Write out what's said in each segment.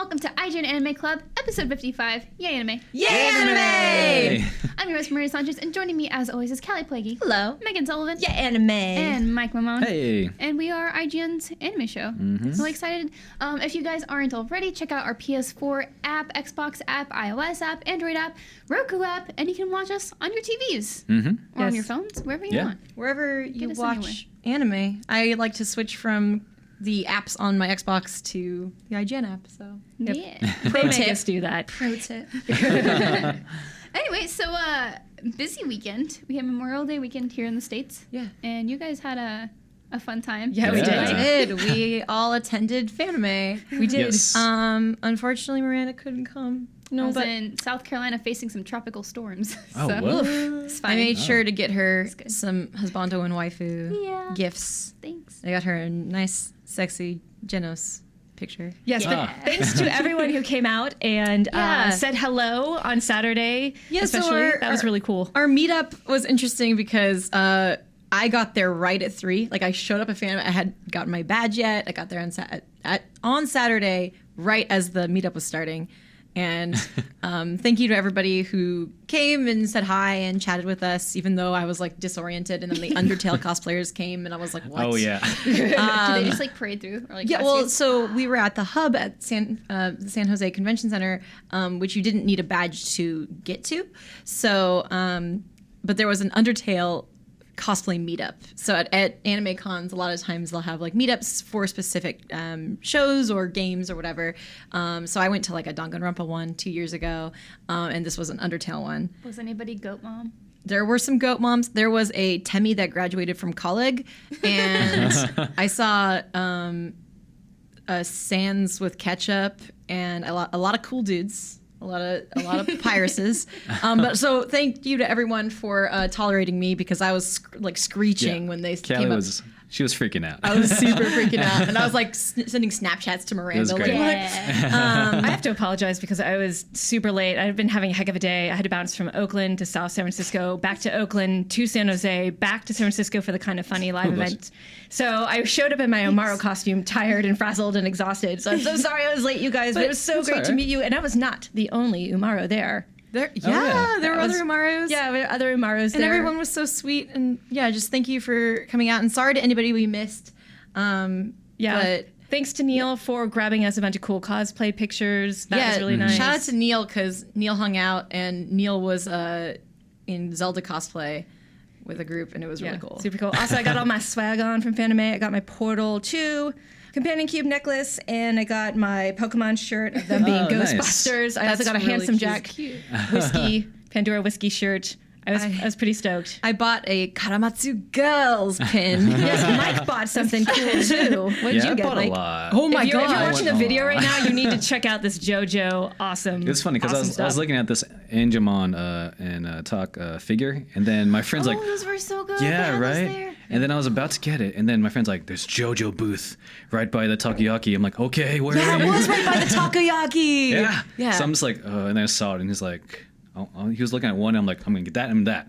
welcome to IGN Anime Club, episode 55. Yay, anime. Yay, anime! I'm your host, Maria Sanchez, and joining me, as always, is Callie Plaguey. Hello. Megan Sullivan. Yay, anime. And Mike Mamone. Hey. And we are IGN's anime show. Really excited. If you guys aren't already, check out our PS4 app, Xbox app, iOS app, Android app, Roku app, and you can watch us on your TVs. Or on your phones, wherever you want. Wherever you watch anime. I like to switch from the apps on my Xbox to the IGN app, so. Yeah. Pro They tip. make us do that. Pro tip. Anyway, so busy weekend. We had Memorial Day weekend here in the States. Yeah. And you guys had a fun time. Yeah, we We did. did. We all attended Fanime. We did. Yes. Unfortunately, Miranda couldn't come. I was in South Carolina facing some tropical storms. Oh, so woof. it's fine. I made sure to get her good. some husbando and waifu Yeah. gifts. Thanks. I got her a nice, sexy Genos picture. Yes, but thanks to everyone who came out and Yeah. said hello on Saturday. Yeah, so especially. That was really cool. Our meetup was interesting because I got there right at 3. Like, I showed up at Fanime. I had gotten my badge yet. I got there on Saturday, right as the meetup was starting. And thank you to everybody who came and said hi and chatted with us, even though I was like disoriented. And then the Undertale cosplayers came, and I was like, "What?" Oh, yeah. Did they just like parade through? Or, like, Yeah, pass well, you? so we were at the hub at the San Jose Convention Center, which you didn't need a badge to get to. So, but there was an Undertale cosplay meetup. So at anime cons, a lot of times they'll have like meetups for specific shows or games or whatever. So I went to like a Danganronpa one 2 years ago, and this was an Undertale one. Was anybody goat mom? There were some goat moms. There was a Temmie that graduated from college, and I saw Sans with ketchup and a lot of cool dudes. A lot of pyruses. But so thank you to everyone for tolerating me because I was like screeching when they Callie came up. she was freaking out. I was super freaking out, and I was like sending Snapchats to Miranda. It was great. I have to apologize because I was super late. I've been having a heck of a day. I had to bounce from Oakland to South San Francisco, back to Oakland to San Jose, back to San Francisco for the Kind of Funny live event. So I showed up in my Omaro costume, tired and frazzled and exhausted. So I'm so sorry I was late, you guys, but it was so great to meet you. And I was not the only Umaro there. There yeah. were other Umaros. Yeah, there were other Umaros And there. everyone was so sweet, and yeah, just thank you for coming out. And sorry to anybody we missed. But thanks to Neil for grabbing us a bunch of cool cosplay pictures. That was really nice. Shout out to Neil because Neil hung out, and Neil was in Zelda cosplay with a group, and it was really cool. Super cool. Also, I got all my swag on from Fanime. I got my Portal 2 Companion Cube necklace, and I got my Pokemon shirt of them being nice. Ghostbusters. I also got a really Handsome cute. Jack whiskey, Pandora whiskey shirt. I was pretty stoked. I bought a Karamatsu Girls pin. Yes, Mike bought something cool too. What did I you get, bought Mike? a lot. Oh my If you're god! watching the video right now, you need to check out this JoJo awesome. It's funny because awesome I was looking at this Angemon and Talk figure, and then my friend's like, those were so good. yeah, They had those right? there. And then I was about to get it, and then my friend's like, there's JoJo booth right by the takoyaki. I'm like, okay, where Yeah, are it you? was right by the takoyaki. Yeah. So I'm just like, and then I saw it, and he's like, he was looking at one, and I'm like, I'm going to get that and that.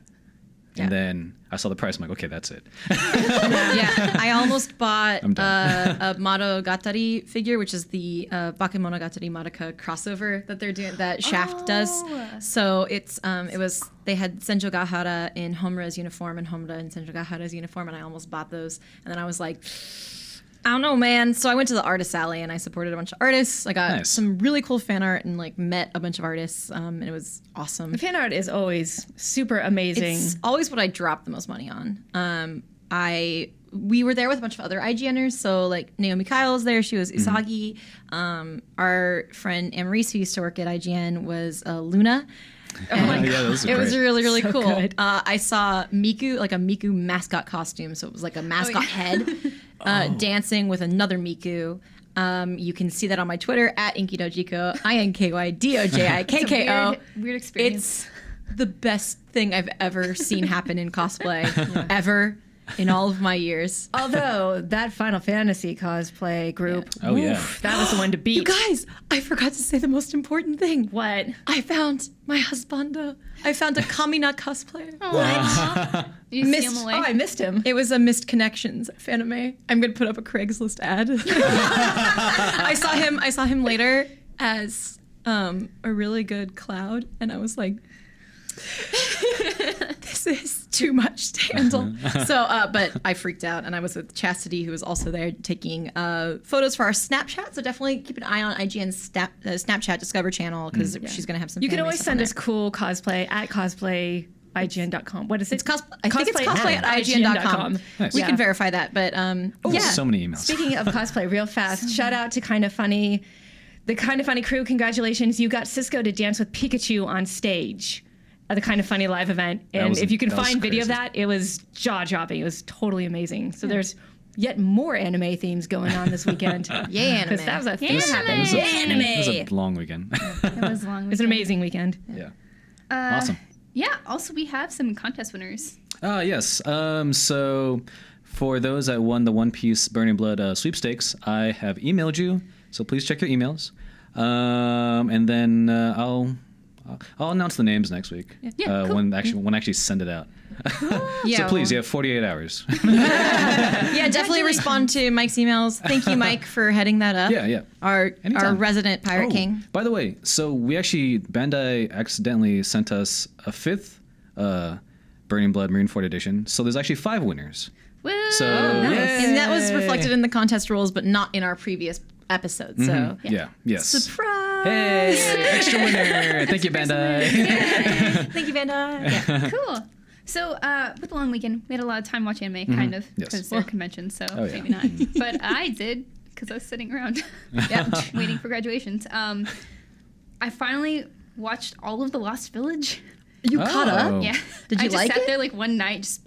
And then I saw the price. I'm like, okay, that's it. Yeah, I almost bought I'm done. a Monogatari figure, which is the Bakemonogatari Madoka crossover that they're doing, that Shaft does. So it's they had Senjo Gahara in Homura's uniform and Homura in Senjo Gahara's uniform, and I almost bought those. And then I was like, I don't know, man. So I went to the artist alley and I supported a bunch of artists. I got some really cool fan art and like met a bunch of artists, and it was awesome. The fan art is always super amazing. It's always what I drop the most money on. We were there with a bunch of other IGNers. So like Naomi Kyle was there. She was Usagi. Our friend Amarise, who used to work at IGN, was Luna. Oh my God. Those are It was great. really, really So cool. good. I saw Miku, like a Miku mascot costume. So it was like a mascot head dancing with another Miku. You can see that on my Twitter at InkyDojiko, INKYDOJIKKO. Weird experience. It's the best thing I've ever seen happen in cosplay, ever, in all of my years. Although that Final Fantasy cosplay group, Oh, yeah. that was the one to beat. You guys, I forgot to say the most important thing. What? I found my husbando. I found a Kamina cosplayer. You see him away. Oh, I missed him. It was a missed connections Fanime. I'm gonna put up a Craigslist ad. I saw him later, as a really good cloud, and I was like, this is too much to handle. So, but I freaked out, and I was with Chastity, who was also there taking photos for our Snapchat. So definitely keep an eye on IGN's Snapchat Discover channel, because she's going to have some. You can fanime always stuff send on us cool cosplay at cosplayign.com. What is it? It's I think it's cosplay at IGN.com. Nice. We can verify that, but So many emails. Speaking of cosplay, real fast, shout out to Kinda Funny. The Kinda Funny crew, congratulations. You got Cisco to dance with Pikachu on stage at the Kinda Funny live event. And if you can find video of that, it was jaw-dropping. It was totally amazing. So there's yet more anime themes going on this weekend. Yay, anime. Because that was a thing that happened. It was a long weekend. It was long. It was an amazing weekend. Yeah. Awesome. Yeah. Also, we have some contest winners. Yes. So for those that won the One Piece Burning Blood sweepstakes, I have emailed you. So please check your emails. And then I'll announce the names next week. Yeah, cool. when I actually send it out. Yeah, So please, you have 48 hours. Yeah, definitely respond to Mike's emails. Thank you, Mike, for heading that up. Yeah. Our Anytime. resident pirate king. By the way, so Bandai accidentally sent us a 5th Burning Blood Marineford edition. So there's actually 5 winners. Woo! So Nice. And that was reflected in the contest rules, but not in our previous episode. So Yes. surprise! Hey, extra winner! Thank you, Bandai. Thank you, Vanda. Yeah. Cool. So with the long weekend, we had a lot of time watching anime, kind of, Yes. because they're conventions, so Oh, yeah. maybe not. But I did, because I was sitting around waiting for graduations. I finally watched all of The Lost Village. You caught up? Yeah. Did you I just like sat it? there like one night, just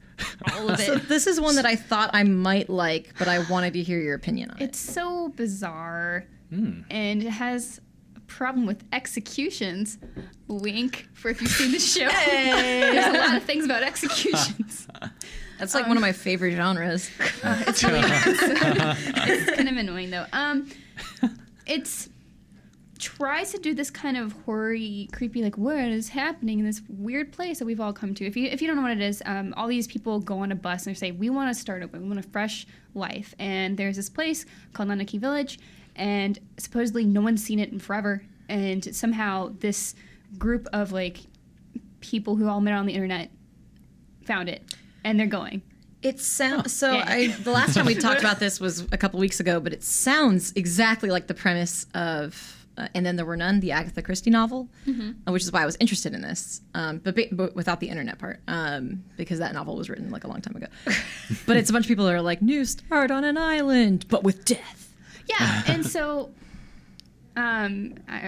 all of So it. this is one that I thought I might like, but I wanted to hear your opinion on it. It's so bizarre, and it has a problem with executions. Wink for if you've seen the show. There's a lot of things about executions. That's like one of my favorite genres. It's really it's kind of annoying though. It's tries to do this kind of horror-y, creepy, like what is happening in this weird place that we've all come to. If you don't know what it is, all these people go on a bus and they say, we want to start over, we want a fresh life. And there's this place called Nanaki Village, and supposedly no one's seen it in forever. And somehow this group of like people who all met on the internet found it, and they're going. It sounds so. Yeah. The last time we talked about this was a couple weeks ago, but it sounds exactly like the premise of And Then There Were None, the Agatha Christie novel, which is why I was interested in this, but without the internet part, because that novel was written like a long time ago. But it's a bunch of people that are like, new start on an island, but with death. Yeah, and so I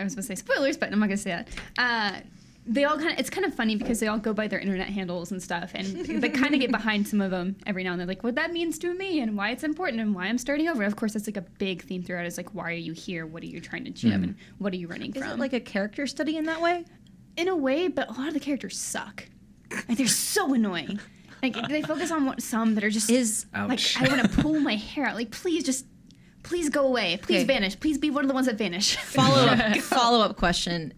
was going to say spoilers, but I'm not going to say that. They all it's kind of funny because they all go by their internet handles and stuff, and they kind of get behind some of them every now and then, like what that means to me and why it's important and why I'm starting over. Of course, that's like a big theme throughout. Is like, why are you here? What are you trying to achieve? And what are you running from? Is it like a character study in that way? In a way, but a lot of the characters suck. Like they're so annoying. Like they focus on some that are just like Ouch. I want to pull my hair out. Like please go away. Please vanish. Please be one of the ones that vanish. Follow up question: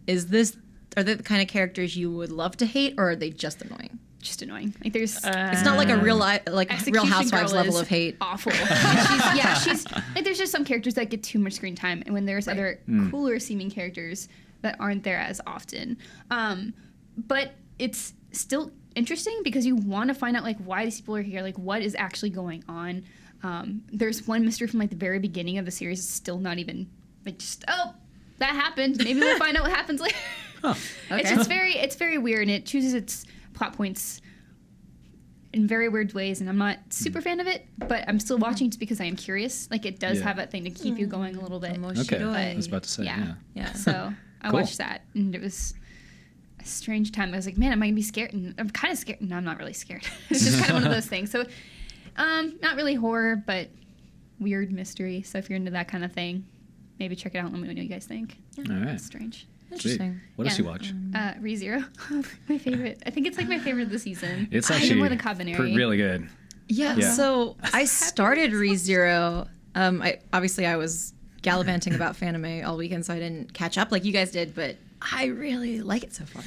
Are they the kind of characters you would love to hate, or are they just annoying? Just annoying. Like there's It's not like a Real Housewives Girl level is of hate. Awful. she's like there's just some characters that get too much screen time, and when there's other cooler seeming characters that aren't there as often. But it's still interesting because you want to find out like why these people are here, like what is actually going on. There's one mystery from like the very beginning of the series is still not even like just that happened. Maybe we'll find out what happens later. Oh, okay. It's very weird, and it chooses its plot points in very weird ways, and I'm not super fan of it, but I'm still watching just because I am curious. Like it does have that thing to keep you going a little bit. Okay, I was about to say, Yeah. So I Cool. watched that, and it was a strange time. I was like, man, am I gonna be scared? And I'm kind of scared. No, I'm not really scared. It's just kind of one of those things. So, not really horror, but weird mystery. So if you're into that kind of thing, maybe check it out and let me know what you guys think. All right. It's strange. Interesting. What else you watch? ReZero. My favorite. I think it's like my favorite of the season. It's Even actually more than Cabaneri. really good. Yeah. So I started ReZero. I was gallivanting about Fanime all weekend, so I didn't catch up like you guys did, but I really like it so far.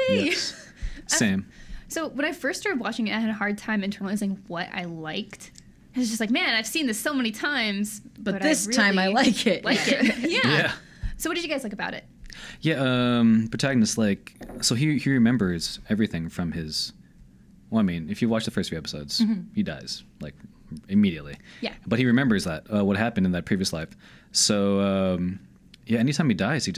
Yay! Yes. Same. So when I first started watching it, I had a hard time internalizing what I liked. I was just like, man, I've seen this so many times, But this time I like it. Like it. Yeah. So what did you guys like about it? Yeah, protagonist, like, so he remembers everything from his, well, I mean, if you watch the first few episodes, he dies, like, immediately. Yeah. But he remembers that, what happened in that previous life. So, yeah, anytime he dies, he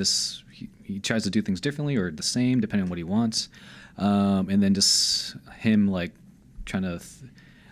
tries to do things differently or the same, depending on what he wants. And then just him, like, trying to,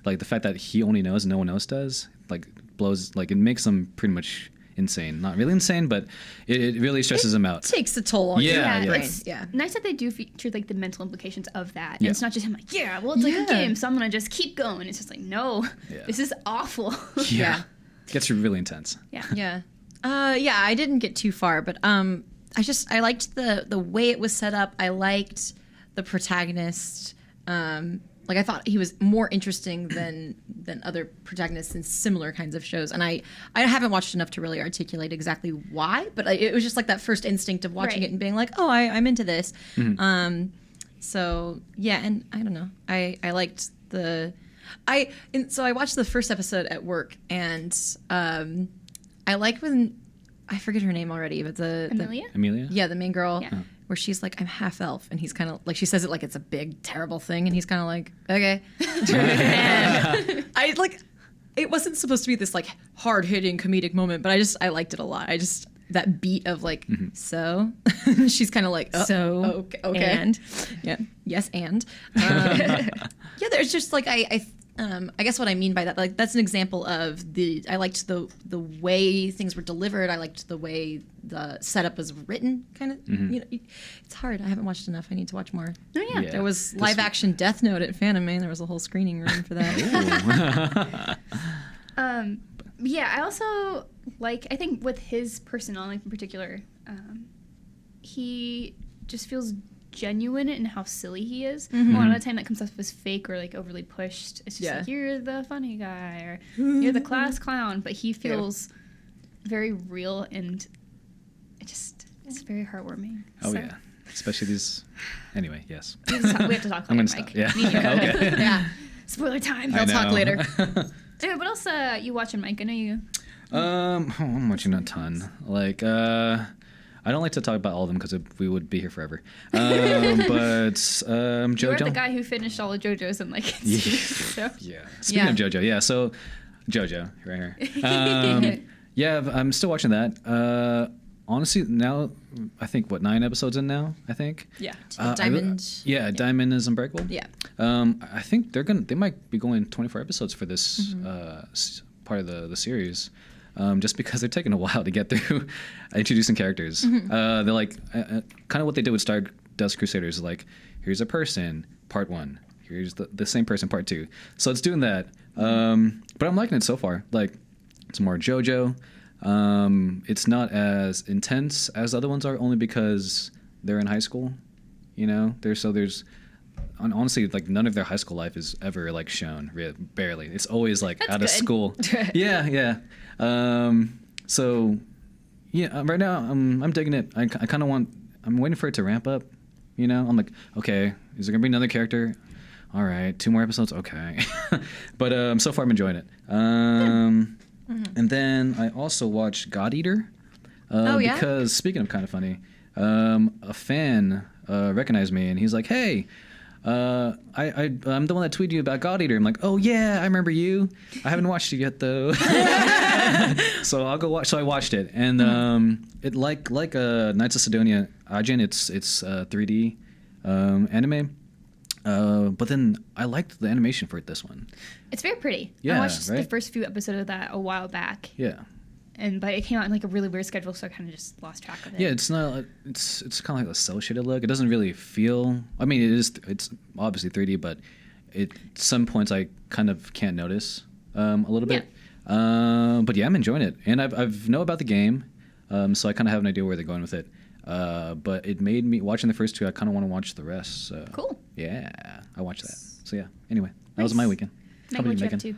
like, the fact that he only knows and no one else does, like, blows, like, it makes him pretty much insane. Not really insane, but it really stresses him out. Takes a toll on your brain. It's Yeah. nice that they do feature like the mental implications of that. And Yeah. it's not just him like, it's like a game, so I'm gonna just keep going. It's just like, no, this is awful. Yeah. Gets really intense. Yeah. Yeah. I didn't get too far, but I liked the way it was set up. I liked the protagonist. Like, I thought he was more interesting than other protagonists in similar kinds of shows. And I haven't watched enough to really articulate exactly why, but it was just like that first instinct of watching it and being like, oh, I'm into this. So yeah, and I don't know. I liked so I watched the first episode at work, and I like when, I forget her name already, but Amelia? Yeah, the main girl. Yeah. Where she's like, I'm half elf, and he's kind of like, she says it like it's a big terrible thing, and he's kind of like, okay. And I like, it wasn't supposed to be this like hard hitting comedic moment, but I liked it a lot. That beat of like, so she's kind of like, okay, and yes, and there's just like I guess what I mean by that, like, that's an example of I liked the way things were delivered. I liked the way the setup was written, kind of. You know, it's hard. I haven't watched enough. I need to watch more. Oh yeah. There was live action Death Note at Fanime. There was a whole screening room for that. Yeah, I also like, I think with his personality in particular, he just feels genuine in how silly he is. A lot of the time that comes off as fake or like overly pushed. It's just like, you're the funny guy or you're the class clown, but he feels very real, and it's very heartwarming. Oh, yeah. Especially these, anyway, yes. We have to talk I'm later, going to stop. Mike. Yeah. Okay. Yeah. Spoiler time. I'll talk later. Anyway, what else you watching, Mike? I know you. I'm watching a ton. Like, I don't like to talk about all of them because we would be here forever. But JoJo. You're the guy who finished all the JoJos in like 2 weeks. So. Yeah. Speaking of JoJo, so JoJo right here. Yeah, I'm still watching that. Honestly, now I think 9 episodes in now. I think. Yeah. Diamond. Diamond is Unbreakable. Yeah. I think they might be going 24 episodes for this part of the series. Just because they're taking a while to get through introducing characters. They're like, kind of what they did with Stardust Crusaders, is like, here's a person, part 1. Here's the same person, part 2. So it's doing that. But I'm liking it so far. Like, it's more JoJo. It's not as intense as the other ones are, only because they're in high school. You know, there's honestly, like, none of their high school life is ever like shown, barely. It's always like That's out of good. school. Yeah. So yeah, right now I'm digging it. I kind of I'm waiting for it to ramp up. You know, I'm like, okay, is there gonna be another character? All right, 2 more episodes. Okay, but so far I'm enjoying it. And then I also watched God Eater. Because speaking of kind of funny, a fan recognized me and he's like, hey. I'm the one that tweeted you about God Eater. I'm like, oh yeah, I remember you. I haven't watched it yet though. So I'll go watch. So I watched it, and it like Knights of Sidonia, IGN, it's 3D anime. But then I liked the animation for this one. It's very pretty. Yeah, I watched the right? first few episodes of that a while back. Yeah. But it came out in like a really weird schedule, so I kind of just lost track of it. Yeah, it's not. It's kind of like a cell shaded look. It doesn't really feel. I mean, it is. It's obviously 3D, but at some points I kind of can't notice a little bit. But yeah, I'm enjoying it, and I've know about the game, so I kind of have an idea where they're going with it. But it made me watching the first 2. I kind of want to watch the rest. So. Cool. Yeah, I watched that. So yeah. Anyway, that was my weekend. Mike, what you up to?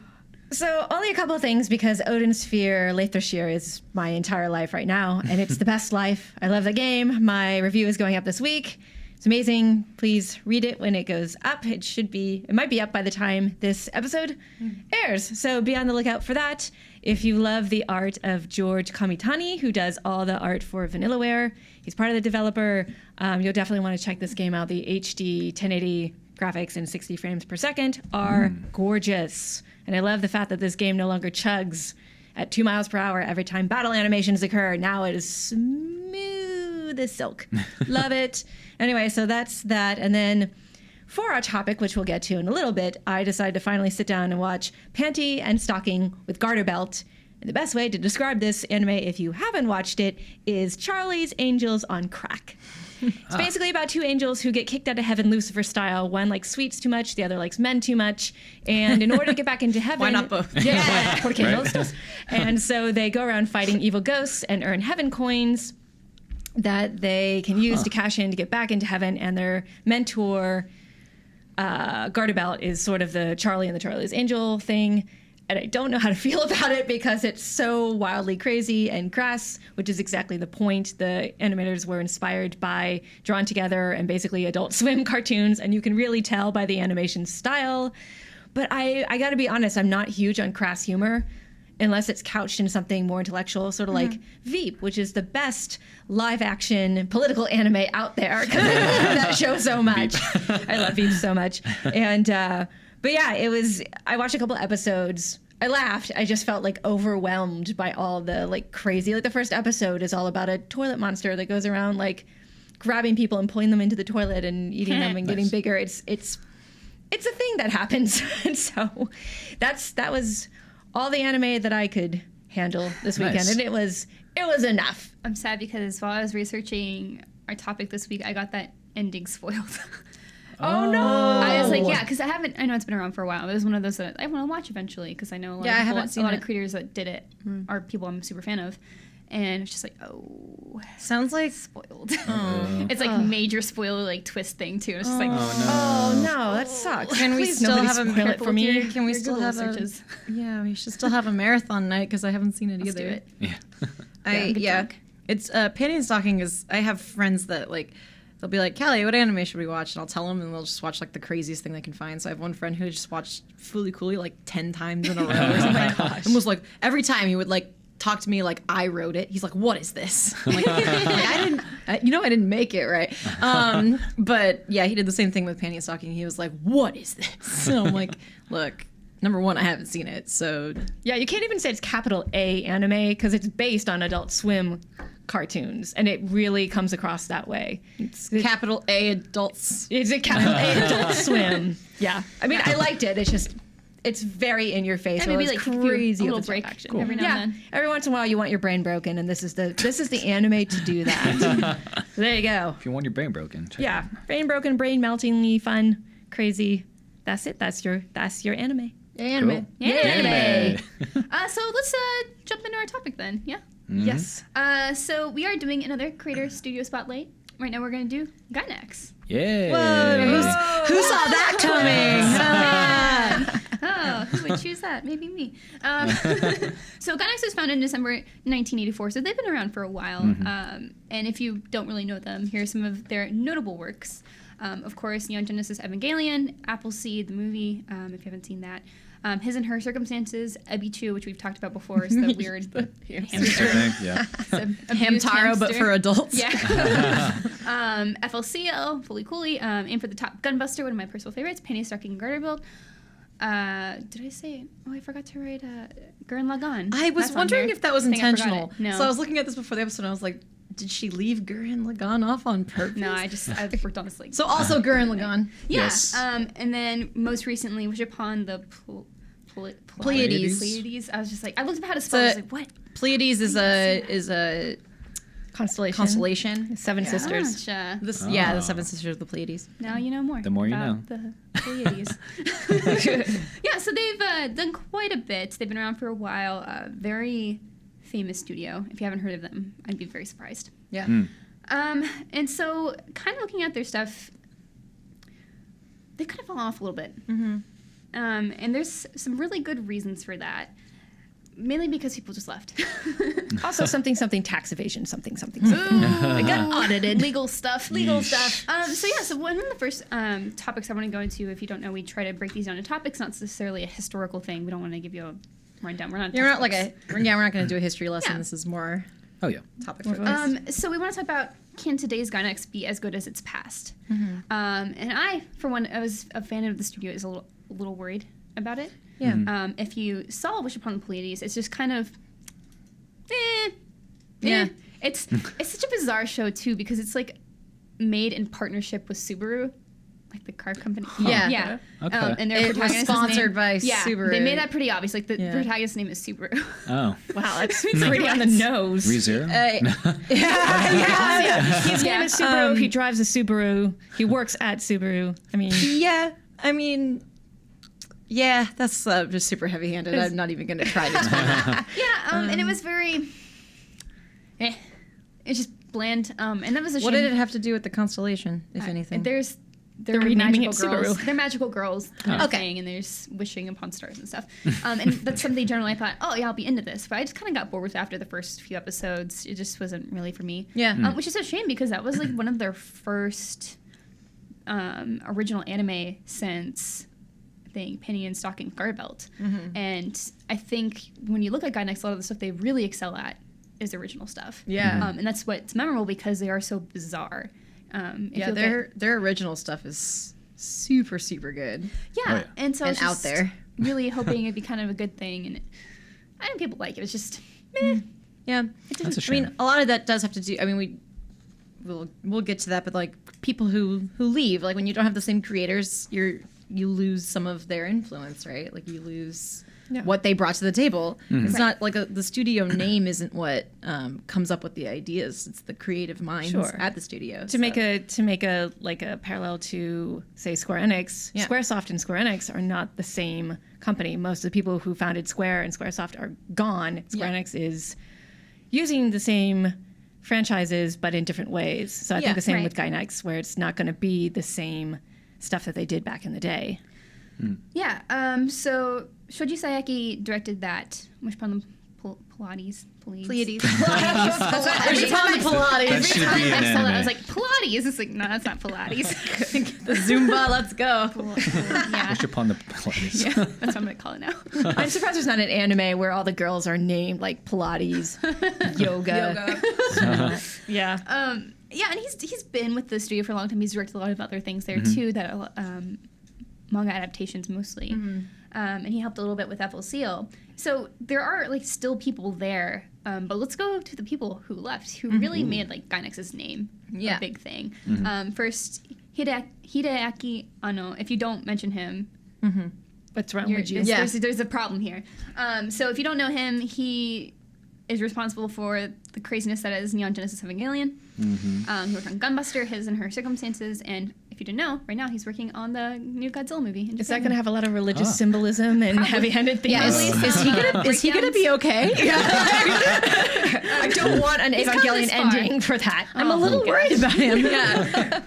So only a couple of things, because Odin Sphere Lathrashir is my entire life right now, and it's the best life. I love the game. My review is going up this week. It's amazing. Please read it when it goes up. It might be up by the time this episode airs. So be on the lookout for that. If you love the art of George Kamitani, who does all the art for Vanillaware, he's part of the developer. You'll definitely want to check this game out. The HD 1080 graphics and 60 frames per second are gorgeous. And I love the fact that this game no longer chugs at 2 miles per hour every time battle animations occur. Now it is smooth as silk. Love it. Anyway, so that's that. And then for our topic, which we'll get to in a little bit, I decided to finally sit down and watch Panty and Stocking with Garterbelt. And the best way to describe this anime, if you haven't watched it, is Charlie's Angels on Crack. It's basically about two angels who get kicked out of heaven Lucifer style. One likes sweets too much, the other likes men too much. And in order to get back into heaven... Why not both? Yeah, porque no estos. And so they go around fighting evil ghosts and earn heaven coins that they can use to cash in to get back into heaven. And their mentor... Garterbelt is sort of the Charlie and the Charlie's Angel thing, and I don't know how to feel about it because it's so wildly crazy and crass, which is exactly the point. The animators were inspired by Drawn Together and basically Adult Swim cartoons, and you can really tell by the animation style. But I gotta be honest, I'm not huge on crass humor unless it's couched in something more intellectual, sort of like Veep, which is the best live-action political anime out there. Because I love that show so much. I love Veep so much. And, but yeah, I watched a couple episodes. I laughed. I just felt like overwhelmed by all the like crazy, like the first episode is all about a toilet monster that goes around like grabbing people and pulling them into the toilet and eating them and getting bigger. It's a thing that happens. And so that was all the anime that I could handle this weekend, Nice. and it was enough. I'm sad because while I was researching our topic this week, I got that ending spoiled. Oh no! I was like, yeah, because I know it's been around for a while. It was one of those that I want to watch eventually because I know a lot of creators that did it are people I'm a super fan of. And it's just like, oh, Sounds like spoiled. It's like major spoiler, like twist thing too. And it's just like, Oh no, that sucks. Can we Please still nobody have a spoil it for me? Can we Your still Google have searches. we should still have a marathon night because I haven't seen it Let's either. do it. Yeah. Good drunk. It's Panty and Stocking is. I have friends that like. They'll be like, Callie, what anime should we watch? And I'll tell them, and they'll just watch like the craziest thing they can find. So I have one friend who just watched Fooly Cooly like 10 times in a row or something, and was like, every time he would like talk to me like I wrote it. He's like, "What is this?" I'm like, I didn't make it right. But yeah, he did the same thing with Panty and Stocking. He was like, "What is this?" And I'm like, "Look, number one, I haven't seen it, so Yeah, you can't even say it's capital A anime because it's based on Adult Swim cartoons, and it really comes across that way. it's capital A adults." It's a capital A Adult Swim. Yeah, I mean, I liked it. It's just, it's very in your face. And maybe It's like crazy a little of its break action. every now and then. Every once in a while, you want your brain broken, and this is the anime to do that. There you go. If you want your brain broken, check Yeah, brain broken, brain meltingly fun, crazy. That's it. That's your anime. Anime. Cool. Anime. So let's jump into our topic then. Yeah. Yes. So we are doing another creator studio spotlight. Right now we're going to do Gainax. Yeah. Who saw that coming? Oh, who would choose that? Maybe me. So Gainax was founded in December 1984, so they've been around for a while. And if you don't really know them, here are some of their notable works. Of course, Neon Genesis Evangelion, Appleseed, the movie, if you haven't seen that. His and Her Circumstances, Ebichu, which we've talked about before, is the weird hamster. Yeah. Hamtaro, but for adults. Yeah. FLCL, Fully Coolly, Aim for the Top, Gunbuster, one of my personal favorites, Panty and Stocking, Garterbelt. Did I say? Oh, I forgot to write Gurren Lagann. I was That's on wondering here. if that was I think I forgot intentional. it. No. So I was looking at this before the episode, and I was like, did she leave Gurren Lagann off on purpose? No, I worked on this like. So also Gurren Lagann. Yeah. Yes. And then most recently, wish upon the Pleiades. Pleiades. I was just like, I looked up how to spell. I was like, what? Pleiades is a constellation. Seven sisters. Gotcha. The Seven Sisters of the Pleiades. Now you know more. The more you about the Pleiades. Yeah, so they've done quite a bit. They've been around for a while. Very famous studio. If you haven't heard of them, I'd be very surprised. Yeah. And so, kind of looking at their stuff, they've kind of fallen off a little bit. And there's some really good reasons for that. Mainly because people just left. Also, something tax evasion, something. I got audited. Legal stuff. So one of the first topics I want to go into, if you don't know, we try to break these down into topics, not necessarily a historical thing. We don't want to give you run down. We're not. We're not going to do a history lesson. Yeah. This is more Oh yeah. topic for us. So we want to talk about, can today's Gainax be as good as its past? And I, for one, I was a fan of the studio. Is a little worried about it. Yeah. If you saw Wish Upon the Pleiades, it's just kind of, Yeah. It's such a bizarre show too, because it's like made in partnership with Subaru, like the car company. Yeah. Yeah. Okay. And their It was protagonist's sponsored name, by yeah, Subaru. They made that pretty obvious. Like the Yeah. protagonist's name is Subaru. Oh. Wow, that's pretty on the nose. ReZero? His name is Subaru. He drives a Subaru. He works at Subaru. I mean, Yeah, that's just super heavy-handed. I'm not even going to try to explain that. And it was very, it's just bland. And that was a shame. What did it have to do with the constellation, if anything? They're renaming magical it girls. Subaru. They're magical girls. Okay. And there's wishing upon stars and stuff. And that's something generally I thought, oh yeah, I'll be into this. But I just kind of got bored with it after the first few episodes. It just wasn't really for me. Yeah. Which is a shame, because that was like one of their first original anime since, I think, Panty and Stocking Garterbelt. And I think when you look at Gainax, a lot of the stuff they really excel at is original stuff. Yeah. And that's what's memorable, because they are so bizarre. Their original stuff is super, super good. Yeah, Oh, yeah. and so I And was out just there. really hoping it'd be kind of a good thing, and I think people like it. It's just, meh. Yeah. That's a I shame. mean, a lot of that does have to do. I mean, we'll get to that, but like people who leave, like when you don't have the same creators, you lose some of their influence, right? Like you lose what they brought to the table. It's not like the studio name isn't what comes up with the ideas. It's the creative minds Sure. at the studio. to make a like a parallel to, say, Square Enix, Yeah. Squaresoft and Square Enix are not the same company. Most of the people who founded Square and Squaresoft are gone. Square Enix is using the same franchises but in different ways. So I Yeah, think the same right. with Gainax, where it's not going to be the same stuff that they did back in the day. Yeah. So Shoji Sayaki directed that. Wish upon the Pleiades. Pleiades. That's what, every time Pilates. That should I be an saw that, I anime. was like, Pilates. It's like, no, that's not Pilates. The Zumba, let's go. Yeah. Wish upon the Pleiades. That's what I'm gonna call it now. I'm surprised there's not an anime where all the girls are named like Pilates, yoga. Yeah. Yeah, and he's been with the studio for a long time. He's directed a lot of other things there too, that manga adaptations mostly. And he helped a little bit with FLCL. So there are like still people there. But let's go to the people who left, who really made like Gainax's name a big thing. First, Hideaki Anno. If you don't mention him, What's wrong with you? there's a problem here. So if you don't know him, he is responsible for the craziness that is Neon Genesis Evangelion. He worked on Gunbuster, His and Her Circumstances, and if you didn't know, right now he's working on the new Godzilla movie. Is that going to have a lot of religious symbolism and heavy-handed themes? Yeah, is he gonna be okay? I don't want an come Evangelion this far. ending for that. I'm a little worried about him. Yeah.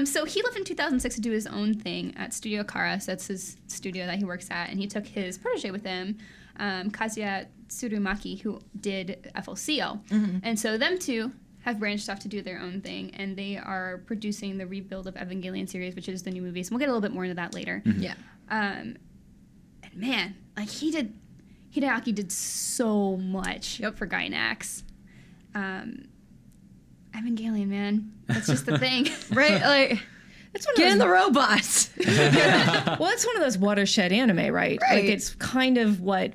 So he left in 2006 to do his own thing at Studio Kara. So that's his studio that he works at, and he took his protege with him, Kazuya Tsurumaki, who did FLCL. And so them two have branched off to do their own thing, and they are producing the rebuild of Evangelion series, which is the new movies. We'll get a little bit more into that later. Yeah. And man, like Hideaki did so much for Gainax. Evangelion, man, that's just the thing. Right? Like, It's one of get those, in the robots. well, it's one of those watershed anime, right? Like it's kind of what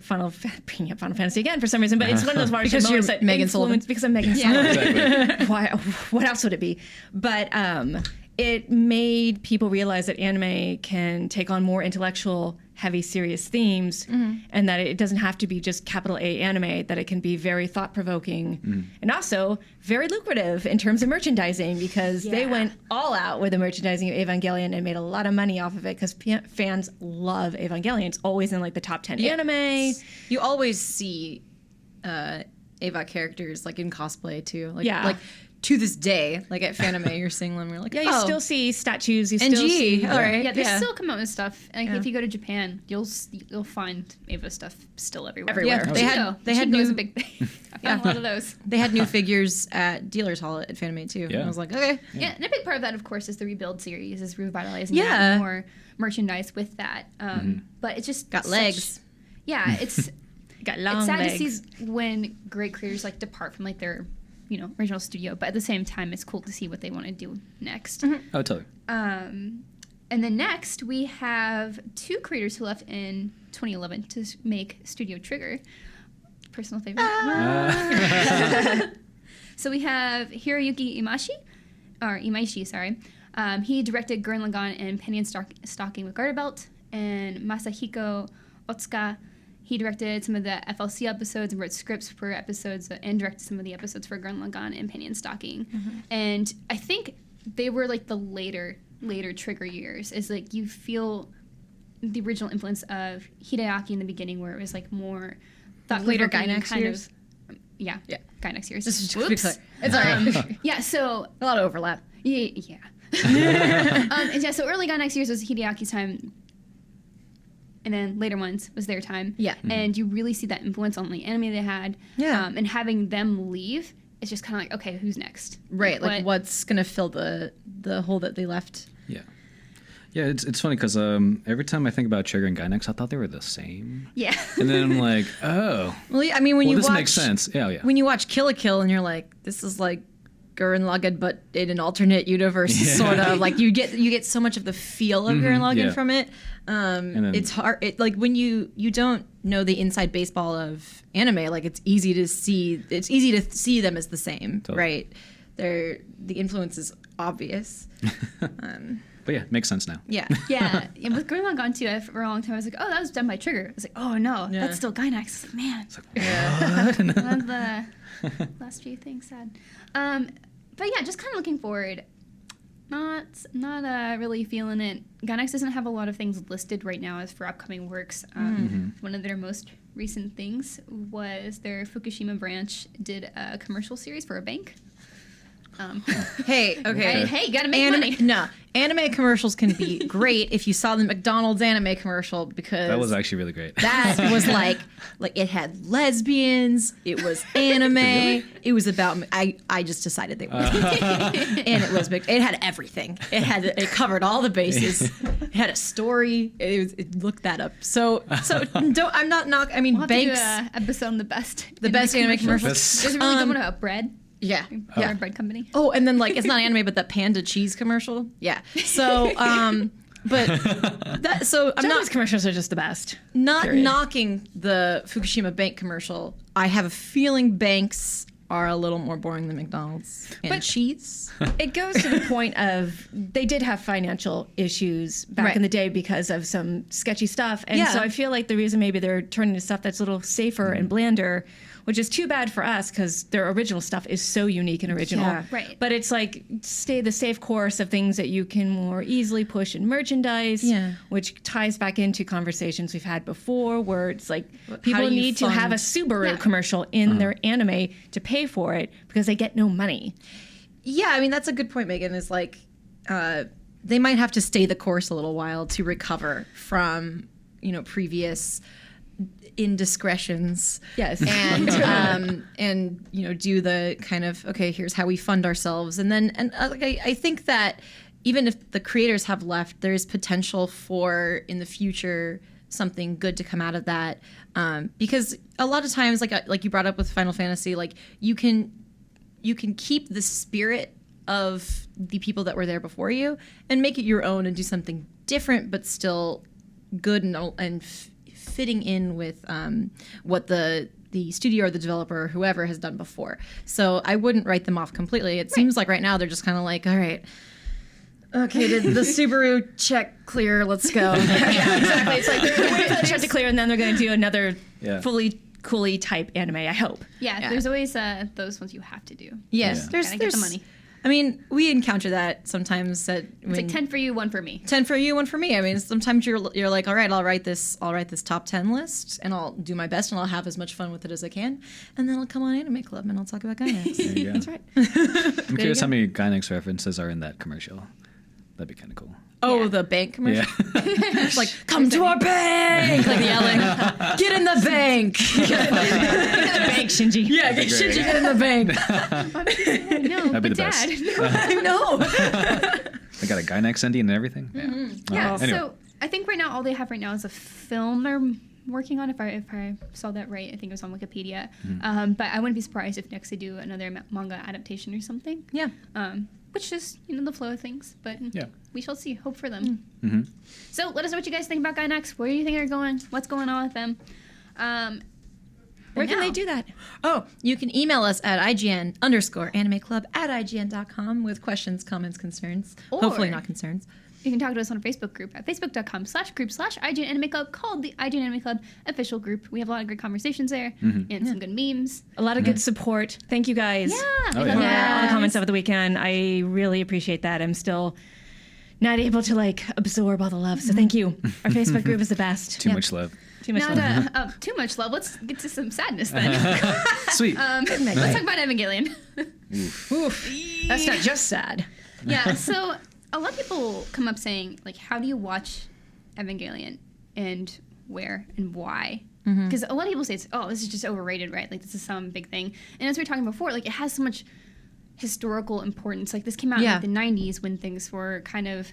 bringing up Final Fantasy again for some reason, but it's one of those watershed Because you're moments that Megan Sullivan. because I'm Megan Sullivan. Exactly. Why? What else would it be? But it made people realize that anime can take on more intellectual, heavy, serious themes, and that it doesn't have to be just capital A anime. That it can be very thought-provoking and also very lucrative in terms of merchandising, because they went all out with the merchandising of Evangelion and made a lot of money off of it, because fans love Evangelion. It's always in like the top 10 anime. You always see Eva characters like in cosplay too. Like to this day, like at Fanime, you're seeing them. You're like, You still see statues. You and still G. see. All right. Yeah, they still come out with stuff. Like if you go to Japan, you'll find Eva stuff still everywhere. Everywhere. Yeah, they had Shingo is new a big thing. I found a lot of those. They had new figures at Dealer's Hall at Fanime too. Yeah. And I was like, okay. Yeah, and a big part of that, of course, is the rebuild series, is revitalizing Yeah. that, more merchandise with that. But it's just Got such- legs. Yeah, it's Got long it's sad legs. to see when great creators like depart from like their, original studio, but at the same time, it's cool to see what they want to do next. Oh, totally. And then next, we have 2 creators who left in 2011 to make Studio Trigger. Personal favorite. So we have Hiroyuki Imaishi, sorry. He directed Gurren Lagann and Panty and Stocking with Garterbelt. And Masahiko Otsuka, he directed some of the FLCL episodes and wrote scripts for episodes and directed some of the episodes for Gurren Lagann and Panty and Stocking. And I think they were like the later Trigger years. Is like you feel the original influence of Hideaki in the beginning, where it was like more Later thought-provoking Gainax kind years? of yeah Gainax years. This is just Whoops. clear. It's all right. Yeah, so A lot of overlap. yeah. And yeah, so early Gainax years was Hideaki's time, and then later ones was their time. Yeah. And you really see that influence on the anime they had. Yeah. And having them leave, it's just kind of like, okay, who's next? Right, like what's gonna fill the hole that they left? Yeah. Yeah, it's funny because every time I think about Trigger and Gainax, I thought they were the same. Yeah. And then I'm like, oh. Well, I mean, when you this watch, makes sense. Yeah. When you watch Kill la Kill and you're like, this is like Gurren Lagann, but in an alternate universe, sort of. Like you get so much of the feel of Gurren Lagann from it. Then, it's hard. Like when you don't know the inside baseball of anime, like it's easy to see them as the same, totally. Right? The influence is obvious. But yeah, makes sense now. Yeah. Yeah. And with Gurren Lagann too, for a long time I was like, oh, that was done by Trigger. I was like, oh no, that's still Gainax. I was like, man. It's like, what? One of the last few things sad. But yeah, just kind of looking forward. Not really feeling it. Gainax doesn't have a lot of things listed right now as for upcoming works. One of their most recent things was their Fukushima branch did a commercial series for a bank. Hey, okay. Hey, gotta make money. No, anime commercials can be great if you saw the McDonald's anime commercial, because that was actually really great. That was like it had lesbians, it was anime, Really? It was about I just decided they were and it was big. It had everything. It covered all the bases. It had a story. It looked that up. So I'm not I mean, We'll have Banks, to do a episode on the best anime commercials. There's a really good one about bread. Yeah. Yeah. Bread company. Oh, and then like it's not anime, but that Panda cheese commercial. Yeah. So, but that I'm Japanese not commercials are just the best. not Period. knocking the Fukushima bank commercial. I have a feeling banks are a little more boring than McDonald's and But- cheese. It goes to the point of they did have financial issues back Right. in the day because of some sketchy stuff. And Yeah. so I feel like the reason maybe they're turning to stuff that's a little safer and blander, which is too bad for us because their original stuff is so unique and original. Yeah. Right. But it's like stay the safe course of things that you can more easily push in merchandise, Yeah. which ties back into conversations we've had before where it's like do people you need to have a fund- Subaru commercial in their anime to pay for it because they get no money. Yeah, I mean that's a good point, Megan. Is like they might have to stay the course a little while to recover from previous indiscretions. Yes. And do the kind of, okay, here's how we fund ourselves, and I think that even if the creators have left, there is potential for in the future something good to come out of that, because a lot of times like you brought up with Final Fantasy, like you can keep the spirit of the people that were there before you and make it your own and do something different but still good and fitting in with what the studio or the developer or whoever has done before. So I wouldn't write them off completely. It seems like right now they're just kind of like, all right, okay, did the Subaru check clear? Let's go. Yeah, exactly. It's like they're waiting for the check to clear, and then they're going to do another Yeah. fully coolly type anime. I hope. Yeah, there's always those ones you have to do. Yes, Yeah. Gotta get the money. I mean, we encounter that sometimes. That It's like 10 for you, 1 for me. 10 for you, 1 for me. I mean, sometimes you're like, all right, I'll write this top 10 list, and I'll do my best, and I'll have as much fun with it as I can, and then I'll come on Anime Club and I'll talk about Gainax. There you go. That's right. I'm curious how many Gainax references are in that commercial. That'd be kind of cool. Oh, Yeah. the bank commercial. Yeah. It's like, come to our bank, like yelling, get in the bank. Bank Shinji. Yeah, That'd be should great. you get in the bank? No, That'd be but the best. Dad. I know. They got a Gainax ending and everything. Yeah. Yeah, Anyway. so I think right now all they have right now is a film they're working on. If I saw that right, I think it was on Wikipedia. But I wouldn't be surprised if next they do another manga adaptation or something. Yeah. Which is the flow of things. But we shall see. Hope for them. Mm-hmm. So let us know what you guys think about Gainax. Where do you think they're going? What's going on with them? Where can they do that? Oh, you can email us at IGN_Anime Club@IGN.com with questions, comments, concerns. Or hopefully not concerns. You can talk to us on our Facebook group at facebook.com/group/IGN Anime Club, called the IGN Anime Club official group. We have a lot of great conversations there and some good memes. A lot of good support. Thank you guys. Yeah. Oh, For all the comments over the weekend. I really appreciate that. I'm still not able to absorb all the love. So thank you. Our Facebook group is the best. Too much love. Too much love. Too much love. Let's get to some sadness then. Sweet. Let's talk about Evangelion. Oof. That's not just sad. Yeah, so a lot of people come up saying, how do you watch Evangelion and where and why? Because a lot of people say, this is just overrated, right? This is some big thing. And as we were talking before, it has so much historical importance. This came out in the 90s when things were kind of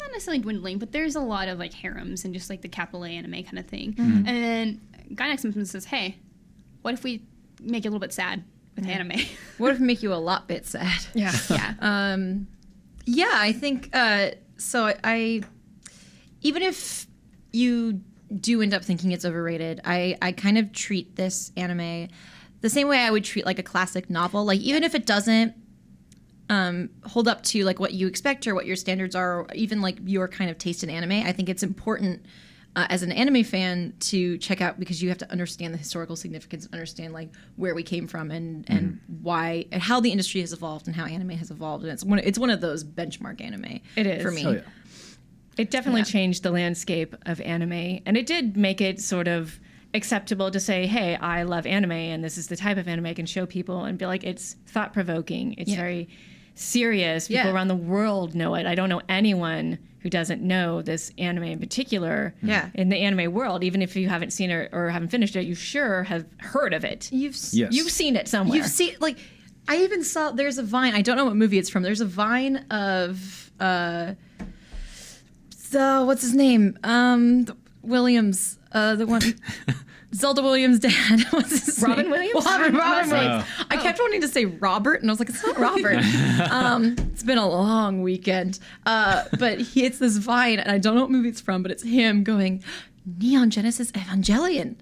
not necessarily dwindling, but there's a lot of harems and just the capital A anime kind of thing. And then Gainax sometimes says, hey, what if we make it a little bit sad with anime? What if we make you a lot bit sad? Yeah. Yeah. Yeah, I think so. I even if you do end up thinking it's overrated, I kind of treat this anime the same way I would treat a classic novel. Even if it doesn't hold up to what you expect or what your standards are, or even your kind of taste in anime, I think it's important as an anime fan to check out, because you have to understand the historical significance, understand where we came from and why and how the industry has evolved and how anime has evolved. And it's one of those benchmark anime. It is for me. Oh, yeah. It definitely changed the landscape of anime, and it did make it sort of acceptable to say, hey, I love anime and this is the type of anime I can show people, and be it's thought-provoking. It's very serious. People around the world know it. I don't know anyone who doesn't know this anime in particular. In the anime world, even if you haven't seen it or haven't finished it, you sure have heard of it. You've seen it somewhere. You've seen I even saw there's a Vine. I don't know what movie it's from. There's a Vine of what's his name? Williams, the one. Zelda Williams' dad. What's his Robin name? Williams? Robin Williams. I kept wanting to say Robert, and I was like, it's not Robert. It's been a long weekend. But it's this Vine, and I don't know what movie it's from, but it's him going, Neon Genesis Evangelion.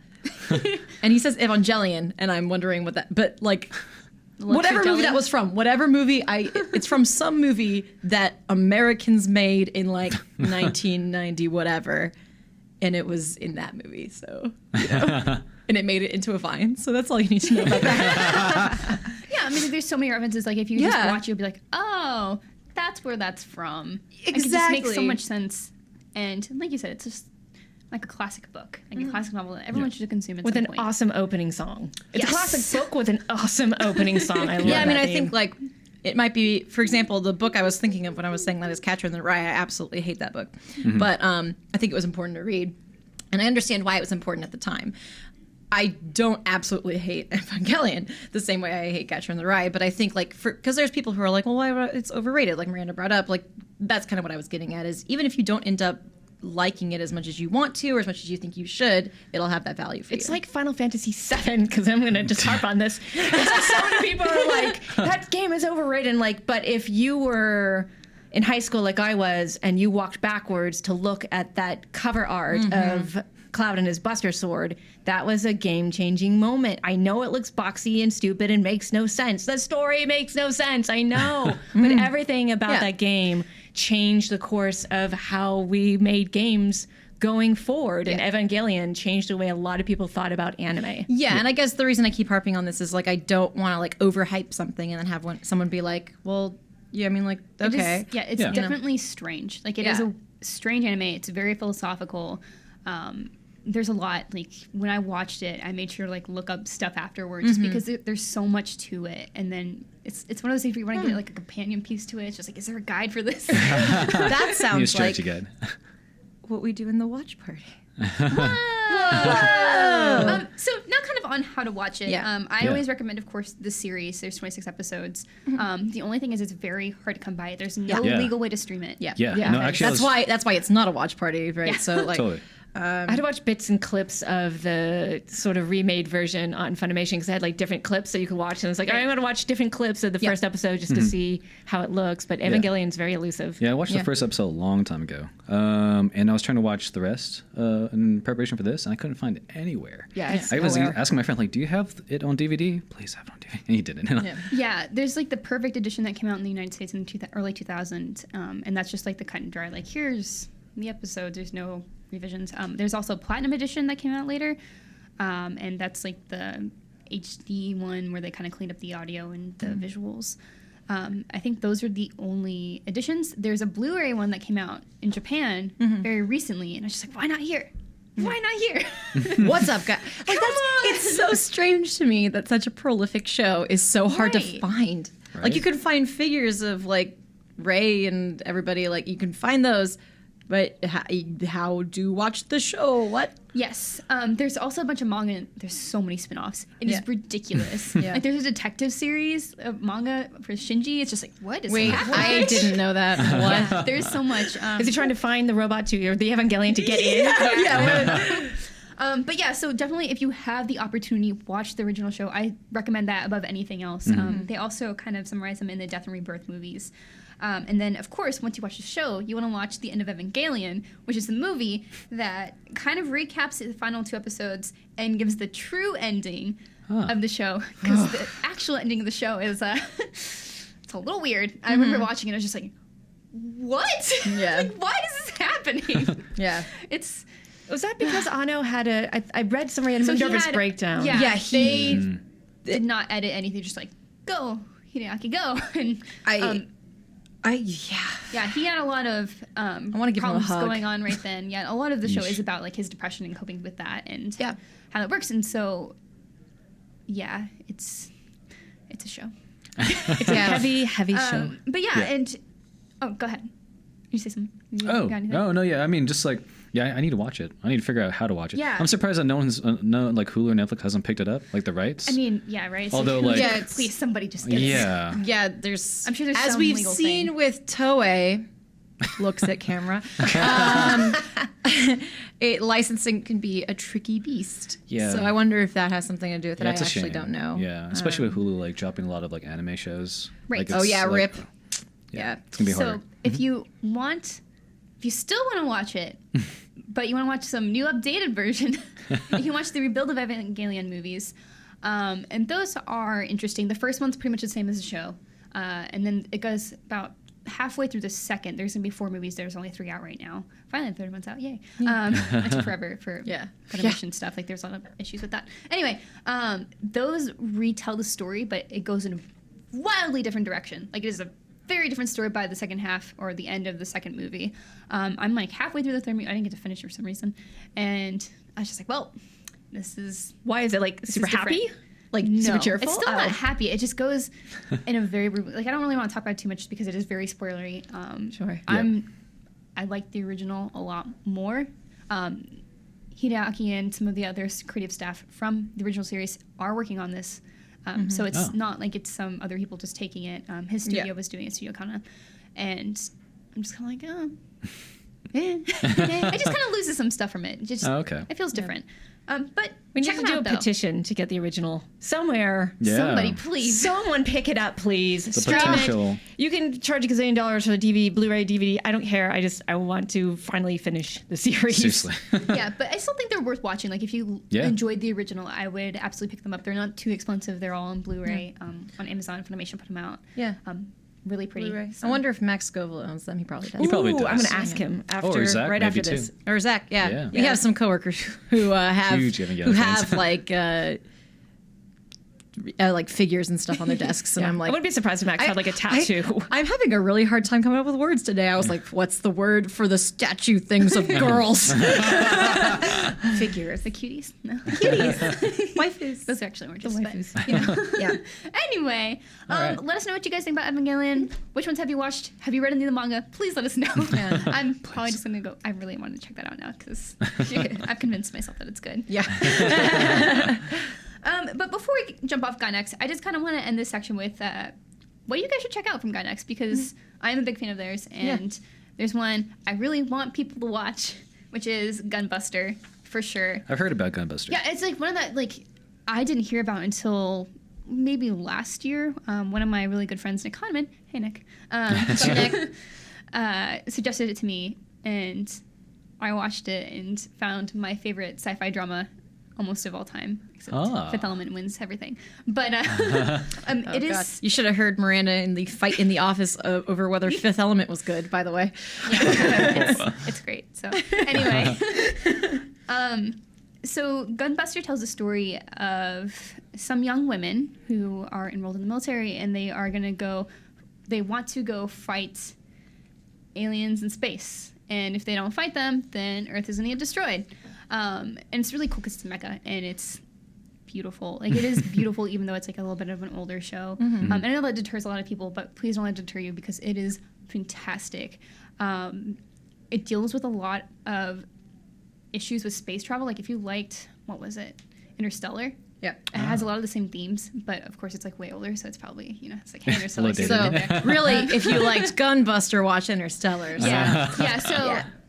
And he says Evangelion, and I'm wondering what that, but whatever movie that was from, whatever movie, it's from some movie that Americans made in 1990 whatever. And it was in that movie, so, and it made it into a Vine. So that's all you need to know about that. Yeah, I mean, there's so many references. If you just watch, you'll be oh, that's where that's from. Exactly. It just makes so much sense. And like you said, it's just a classic book, a classic novel that everyone should consume at with some an point. awesome opening song. It's a classic book with an awesome opening song. I love that. I mean, I theme. think it might be, for example, the book I was thinking of when I was saying that is Catcher in the Rye. I absolutely hate that book. But I think it was important to read. And I understand why it was important at the time. I don't absolutely hate Evangelion the same way I hate Catcher in the Rye. But I think because there's people who are well, why it's overrated, like Miranda brought up. That's kind of what I was getting at, is even if you don't end up liking it as much as you want to or as much as you think you should, it'll have that value for you. It's like Final Fantasy VII, because I'm going to just harp on this. It's so many people are that game is overrated. But if you were in high school like I was, and you walked backwards to look at that cover art of Cloud and his Buster Sword, that was a game-changing moment. I know it looks boxy and stupid and makes no sense. The story makes no sense, I know. But everything about that game changed the course of how we made games going forward. And Evangelion changed the way a lot of people thought about anime. Yeah, and I guess the reason I keep harping on this is I don't want to overhype something and then have someone be well, yeah, I mean, okay. It's definitely strange. It is a strange anime. It's very philosophical. There's a lot. When I watched it, I made sure to look up stuff afterwards, just because there's so much to it. And then it's one of those things where you want to get a companion piece to it. It's just is there a guide for this? That sounds like guide. What we do in the watch party. Whoa. So now kind of on how to watch it. I always recommend, of course, the series. There's 26 episodes. The only thing is it's very hard to come by. There's no legal way to stream it. No, actually, that's why it's not a watch party, right? So totally. I had to watch bits and clips of the sort of remade version on Funimation because I had like different clips that you could watch. And I was like, all right, I'm going to watch different clips of the first episode just to see how it looks. But Evangelion's very elusive. Yeah, I watched the first episode a long time ago. And I was trying to watch the rest in preparation for this, and I couldn't find it anywhere. Yeah, I was asking my friend, like, do you have it on DVD? Please have it on DVD. And he didn't. Yeah, there's like the perfect edition that came out in the United States in the early 2000s. And that's just like the cut and dry. Like, here's the episodes. There's no revisions. There's also Platinum Edition that came out later. And that's like the HD one where they kind of cleaned up the audio and the visuals. I think those are the only editions. There's a Blu-ray one that came out in Japan very recently, and I was just like, why not here? Why not here? What's up, guys? Like, it's so strange to me that such a prolific show is so hard to find. Right. Like, you can find figures of like Ray and everybody. Like, you can find those, but how to watch the show? What? Yes. There's also a bunch of manga. There's so many spin-offs. It is ridiculous. Like, there's a detective series of manga for Shinji. It's just like, what is happening? I didn't know that. What? Yeah, there's so much. Is he trying to find the robot or the Evangelion to get in? But yeah, so definitely if you have the opportunity, watch the original show. I recommend that above anything else. They also kind of summarize them in the Death and Rebirth movies. And then, of course, once you watch the show, you want to watch the end of Evangelion, which is the movie that kind of recaps the final 2 episodes and gives the true ending of the show. Because the actual ending of the show is it's a little weird. I remember watching it, I was just like, what? Yeah. Like, why is this happening? Yeah. It's... Was that because Ano had I read somewhere in Moondover's breakdown. Yeah, they did not edit anything, just like, go, Hideaki, go. And yeah, he had a lot of I want to give him a problems hug. going on right then. Yeah, a lot of the show is about like his depression and coping with that and how that works. And so, yeah, it's a show. It's a heavy show. But and go ahead. You say something? I mean, just like, I need to watch it. I need to figure out how to watch it. Yeah. I'm surprised that no one's, like Hulu or Netflix hasn't picked it up, like the rights. I mean, yeah, right? Although, like, please, somebody just get it. Yeah, there's... I'm sure there's as some we've legal seen thing. with Toei, looks at camera, licensing can be a tricky beast. Yeah. So I wonder if that has something to do with it. I it's a actually shame. don't know. Yeah, especially with Hulu, like, dropping a lot of, like, anime shows. Right. Like, it's, like, RIP. Yeah, it's going to be harder. So if you still want to watch it, but you want to watch some new updated version, you can watch the Rebuild of Evangelion movies. And those are interesting. The first one's pretty much the same as the show. And then it goes about halfway through the second. There's going to be 4 movies. There's only 3 out right now. Finally, the third one's out. Yay. It took forever for Funimation stuff. Like, there's a lot of issues with that. Anyway, those retell the story, but it goes in a wildly different direction. Like, it is a very different story by the second half or the end of the second movie. I'm like halfway through the third movie. I didn't get to finish for some reason. And I was just like, well, this is... Why is it like super happy? Like super cheerful? It's still not happy. It just goes in a very... Like, I don't really want to talk about it too much because it is very spoilery. Sure. I like the original a lot more. Hideaki and some of the other creative staff from the original series are working on this. So it's not like it's some other people just taking it. His studio was doing it, Studio Kana. And I'm just kind of like, it just kind of loses some stuff from it. It feels different. But we check need to them do out, a though. petition to get the original somewhere. Yeah. Somebody, please. Someone pick it up, please. The Stream potential. it. You can charge $1 gazillion for the DVD, Blu-ray, DVD. I don't care. I want to finally finish the series. Seriously. Yeah, but I still think they're worth watching. Like, if you enjoyed the original, I would absolutely pick them up. They're not too expensive. They're all on Blu-ray. On Amazon. Funimation put them out. Yeah. Really pretty. Blu-ray. So. I wonder if Max Scoville owns them. He probably does. He probably does. I'm going to ask him after, Or Zach, right maybe, after this. too. Or Zach, We have some coworkers who Huge Evangelion fans. like like figures and stuff on their desks, and I'm like, I wouldn't be surprised if Max had like a tattoo. I'm having a really hard time coming up with words today. I was like, what's the word for the statue things of girls? Figures. The cuties? No. Cuties. Waifus. Those are actually oranges. The but, waifus. you know. Yeah. Anyway, right. let us know what you guys think about Evangelion. Which ones have you watched? Have you read any of the manga? Please let us know. Yeah. I'm probably just going to go. I really want to check that out now because I've convinced myself that it's good. Yeah. But before we jump off Gainax, I just kind of want to end this section with what you guys should check out from Gainax because I'm a big fan of theirs, and there's one I really want people to watch which is Gunbuster for sure. I've heard about Gunbuster. Yeah, it's like one of that like I didn't hear about until maybe last year. One of my really good friends, Nick Kahneman, hey Nick, so Nick suggested it to me, and I watched it and found my favorite sci-fi drama almost of all time, except Fifth Element wins everything. But it is. God. You should have heard Miranda in the fight in the office over whether Fifth Element was good. By the way, it's great. So anyway, so Gunbuster tells the story of some young women who are enrolled in the military, and they are going to go. They want to go fight aliens in space, and if they don't fight them, then Earth is going to get destroyed. And it's really cool because it's mecha and it's beautiful. Like it is beautiful, even though it's like a little bit of an older show. And I know that deters a lot of people, but please don't let it deter you because it is fantastic. It deals with a lot of issues with space travel. Like if you liked, what was it? Interstellar. yeah. It has a lot of the same themes, but of course it's like way older, so it's probably, it's like, hey, Interstellar. Little So really, if you liked Gunbuster, watch Interstellar. So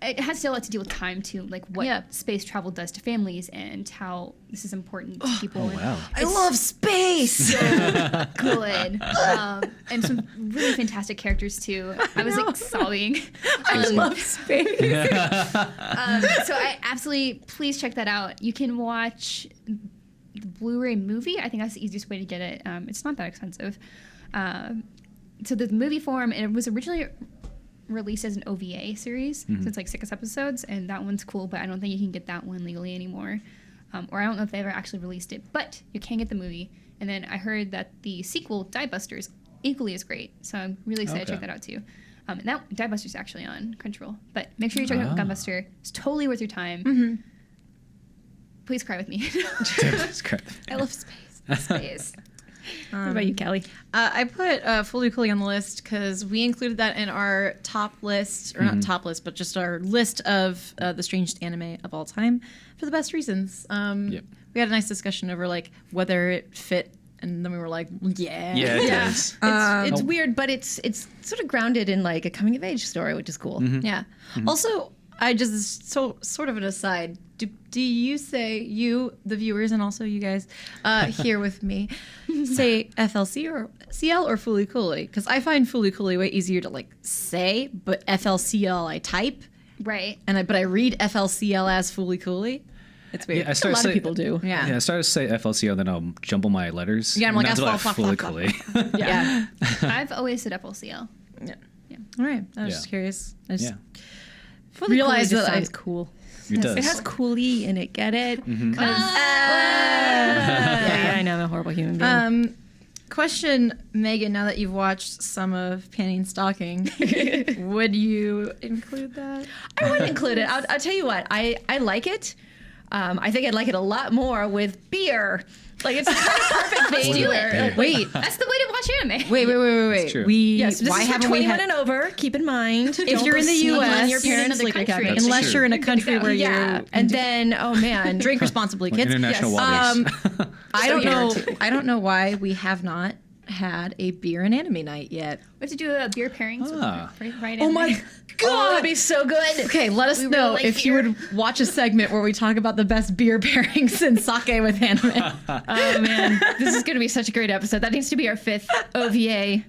it has still a lot to do with time too, like what space travel does to families and how this is important to people. Oh, wow. I love space. So good. And some really fantastic characters too. I was like sobbing. I love space. So I absolutely, please check that out. You can watch the Blu-ray movie. I think that's the easiest way to get it. It's not that expensive. So the movie form, it was originally released as an OVA series, so it's like 6 episodes, and that one's cool, but I don't think you can get that one legally anymore. Or I don't know if they ever actually released it, but you can get the movie. And then I heard that the sequel, Diebuster, is equally as great, so I'm really excited to check that out too. And that Diebuster's actually on Crunchyroll, but make sure you check out Gunbuster. It's totally worth your time. Please cry with me. I love space. What about you, Kelly? I put Fully Cooley on the list because we included that in our top list, or not top list, but just our list of the strangest anime of all time for the best reasons. We had a nice discussion over like whether it fit, and then we were like, yeah, it does. It's weird, but it's sort of grounded in like a coming of age story, which is cool. Yeah. Also, I just sort of an aside. Do you say, you, the viewers, and also you guys here with me, say FLCL or Fully Cooley? Because I find Fully Cooley way easier to like say, but FLCL I type. Right. But I read FLCL as Fully Cooley. It's weird. Yeah, A lot of people do. Yeah. I started to say FLCL, then I'll jumble my letters. Yeah, I'm like, Not until I fully FLCL. Cooley. Yeah. I've always said FLCL. All right. I was Yeah. just curious. I just Fully realized just that sounds cool. It does. It has coolie in it. Get it? Mm-hmm. Yeah, I know. I'm a horrible human being. Question, Megan, now that you've watched some of Panty and Stocking, would you include that? I would include it. I'll tell you what. I like it. I think I'd like it a lot more with beer. Like it's kind of perfect thing. do it. Wait. That's the way to watch anime. Wait. true. Yes, this why is for haven't we 21 had... and over. Keep in mind, If you're in the U.S., your parents' you're in liquor another cabinet. country. That's unless true. you're in a country where Yeah, you and then oh man, drink responsibly, kids. International waters. I don't know. I don't know why we have not had a beer and anime night yet. We have to do a beer pairings with right Oh anime. my Oh, that'd be so good. Okay, let us We really know like if beer. you would watch a segment where we talk about the best beer pairings and sake with anime. Oh man, this is gonna be such a great episode. That needs to be our 5th OVA.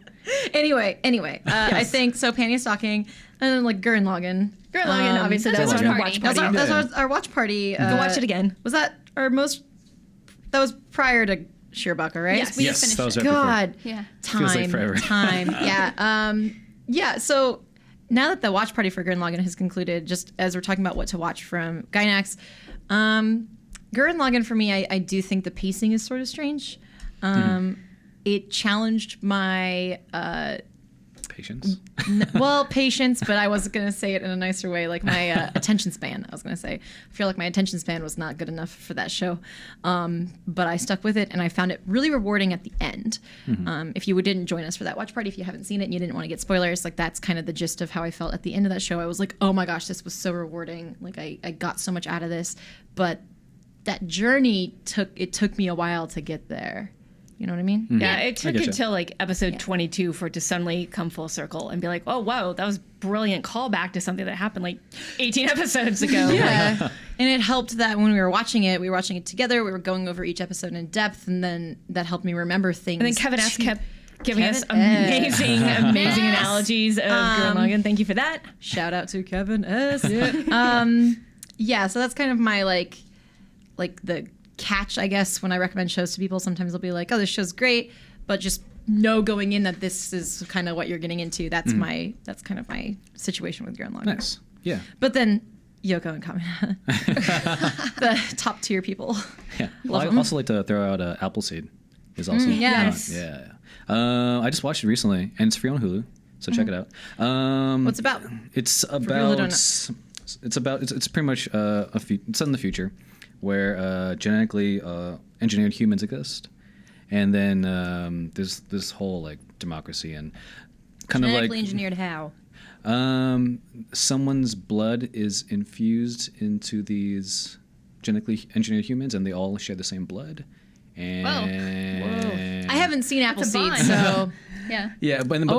Anyway, I think so. Panty and Stocking, and then like Gurren Lagann. Gurren Lagann, obviously, that's that was our our watch watch party. party. That was our watch party. Go watch it again. Was that our most? That was prior to Shirobako, right? Yes, we Yes, just that was finished right it. before. God, Yeah. Feels like forever. time. Yeah. So now that the watch party for Gurren Lagann has concluded, just as we're talking about what to watch from Gainax, Gurren Lagann for me, I do think the pacing is sort of strange. It challenged my Patience. patience, but I was going to say it in a nicer way, like my attention span. I was going to say, I feel like my attention span was not good enough for that show, but I stuck with it, and I found it really rewarding at the end. If you didn't join us for that watch party, if you haven't seen it and you didn't want to get spoilers, like that's kind of the gist of how I felt at the end of that show. I was like, oh my gosh, this was so rewarding. Like I got so much out of this, but that journey took me a while to get there. You know what I mean? Yeah, it took getcha. until like episode 22 for it to suddenly come full circle and be like, oh, wow, that was brilliant callback to something that happened like 18 episodes ago. Yeah. And it helped that when we were watching it together. We were going over each episode in depth, and then that helped me remember things. And then Kevin S. kept giving us Kevin S. amazing analogies of Gurren Lagann. Thank you for that. Shout out to Kevin S. Yeah, so that's kind of my like the catch, I guess, when I recommend shows to people. Sometimes they'll be like, oh, this show's great, but just know going in that this is kind of what you're getting into. That's that's kind of my situation with Gurren Lagann. Nice. Yeah. But then Yoko and Kamina, the top tier people. Yeah. Love I 'em. also like to throw out Appleseed. Is also yes. yeah. I just watched it recently, and it's free on Hulu, so check it out. What's it about? It's people who about don't it's pretty much it's set in the future, where genetically engineered humans exist, and then there's this whole like democracy and kind Genetically of like engineered how? someone's blood is infused into these genetically engineered humans, and they all share the same blood. And I haven't seen a Appleseed, bond. so Yeah. yeah, but All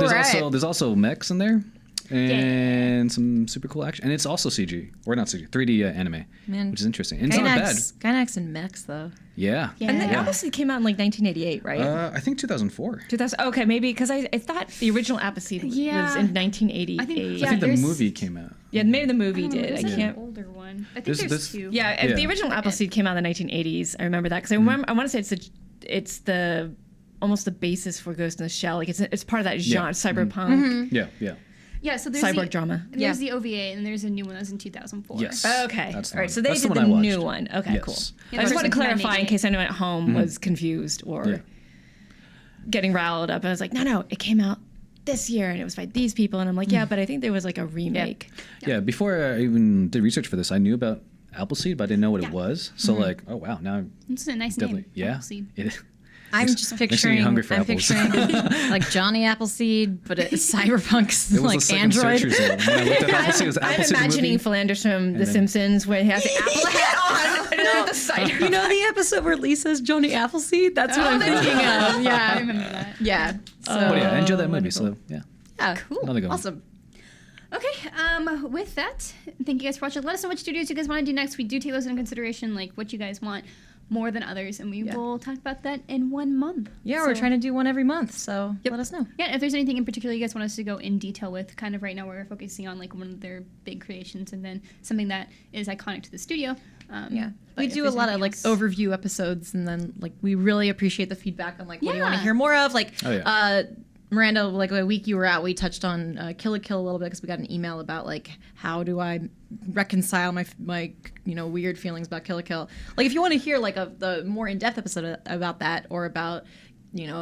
there's also mechs in there. And some super cool action, and it's also CG or not CG, 3D anime, Man. which is interesting. And it's not bad. Gainax and mechs though. Yeah, And then Yeah. Appleseed came out in like 1988, right? I think 2004. 2000. Okay, maybe because I thought the original Appleseed was Yeah. in 1988. I think- I Yeah, think the there's- movie came out. Yeah, maybe the movie did. I There's can't. an older one. I think There's- there's there's- two. Yeah, if the Yeah. original Appleseed came out in the 1980s, I remember that because I remember. I want to say it's the almost the basis for Ghost in the Shell. Like it's part of that genre, cyberpunk Yeah, yeah. Yeah, so there's cyborg the, drama. There's the OVA, and there's a new one that's in 2004. Yes. Okay, That's the all right. one. So they That's the did one the I new watched. one. Okay, Yes. cool. Yeah, I just the want to first one's clarify in 1988. case anyone at home was confused or Yeah. getting riled up. I was like, no, it came out this year and it was by these people, and I'm like, yeah, but I think there was like a remake. Yeah, before I even did research for this, I knew about Appleseed, but I didn't know what it Yeah. was. So like, oh wow, now It's a nice definitely name. yeah. Appleseed. It, I'm Makes- just makes me picturing. hungry for I'm apples. picturing like Johnny Appleseed, but it's cyberpunk's it was like the second Android. search result. When I looked at Appleseed, it was I'm Appleseed the imagining movie. Flanders from The then- Simpsons where he has the apple hat on and the cider. You know the episode where Lisa's Johnny Appleseed? That's what I'm thinking of. I Yeah, remember that. yeah. So But yeah, I enjoyed that movie. wonderful. So yeah, yeah, Cool. another good one. awesome. Okay, with that, thank you guys for watching. Let us know what studios you guys want to do next. We do take those into consideration, like what you guys want more than others, and we will talk about that in 1 month. Yeah, we're So- trying to do one every month, so let us know. Yeah, if there's anything in particular you guys want us to go in detail with, kind of right now we're focusing on like one of their big creations and then something that is iconic to the studio. Yeah, but we if do a there's lot of anything like else- overview episodes, and then like we really appreciate the feedback on like what do you want to Yeah. hear more of. Like, Oh, yeah. Miranda, like a week you were out, we touched on Kill la Kill a little bit because we got an email about like how do I reconcile my weird feelings about Kill la Kill. Like if you want to hear like the more in depth episode about that or about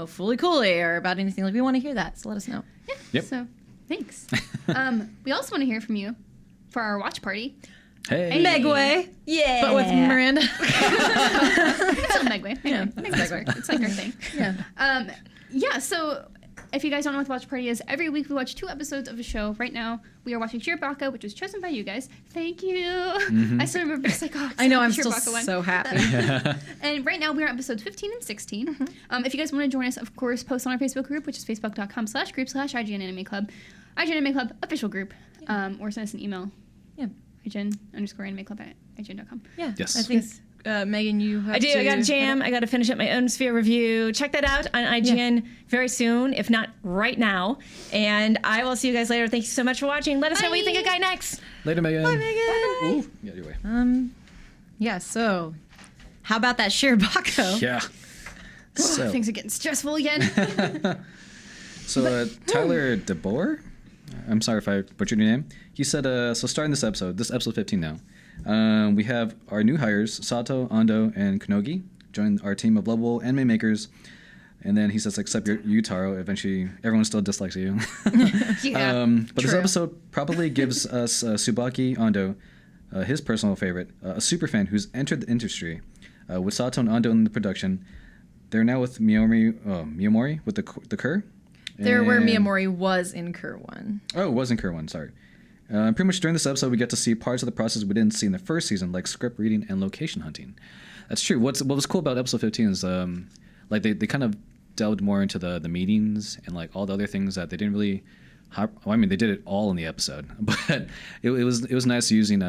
Fully Cooley or about anything, like we want to hear that, so let us know. Yeah. Yep. So thanks. We also want to hear from you for our watch party. Hey, Megway, Yeah. but with Miranda. It's on Megway. Yeah, Megway. It's like our thing. Yeah. Yeah, so if you guys don't know what the watch party is, every week we watch 2 episodes of a show. Right now, we are watching Shirobako, which was chosen by you guys. Thank you. I still remember just like, oh, I know, I'm the still Shirobako one. so happy. And right now, we're on episodes 15 and 16. If you guys want to join us, of course, post on our Facebook group, which is facebook.com/group/IGN Anime Club. IGN Anime Club official group. Or send us an email. Yeah. IGN_Anime Club at IGN.com. Yeah. Yes. I think Megan, you have I do. I got a jam. I got to finish up my own sphere review. Check that out on IGN very soon, if not right now. And I will see you guys later. Thank you so much for watching. Let us know what you think of Gainax. Later, Megan. Bye, Megan. Ooh, yeah, your way. Yeah, so how about that Shirobako? Yeah. So, Things are getting stressful again. Tyler DeBoer, I'm sorry if I butchered your name. He said, so starting this episode 15 now, we have our new hires, Sato, Ando, and Konogi, join our team of lovable anime makers. And then he says, except you, Taro, eventually everyone still dislikes you. Yeah, but this true. episode probably gives us Tsubaki Ando, his personal favorite, a superfan who's entered the industry. With Sato and Ando in the production, they're now with Miyamori with the Cur. There where And- Miyamori was in Cur 1. Oh, it was in Cur 1, sorry. Pretty much during this episode, we get to see parts of the process we didn't see in the first season, like script reading and location hunting. That's true. What was cool about episode 15 is, like they kind of delved more into the meetings and like all the other things that they didn't really. I mean, they did it all in the episode, but it was nice using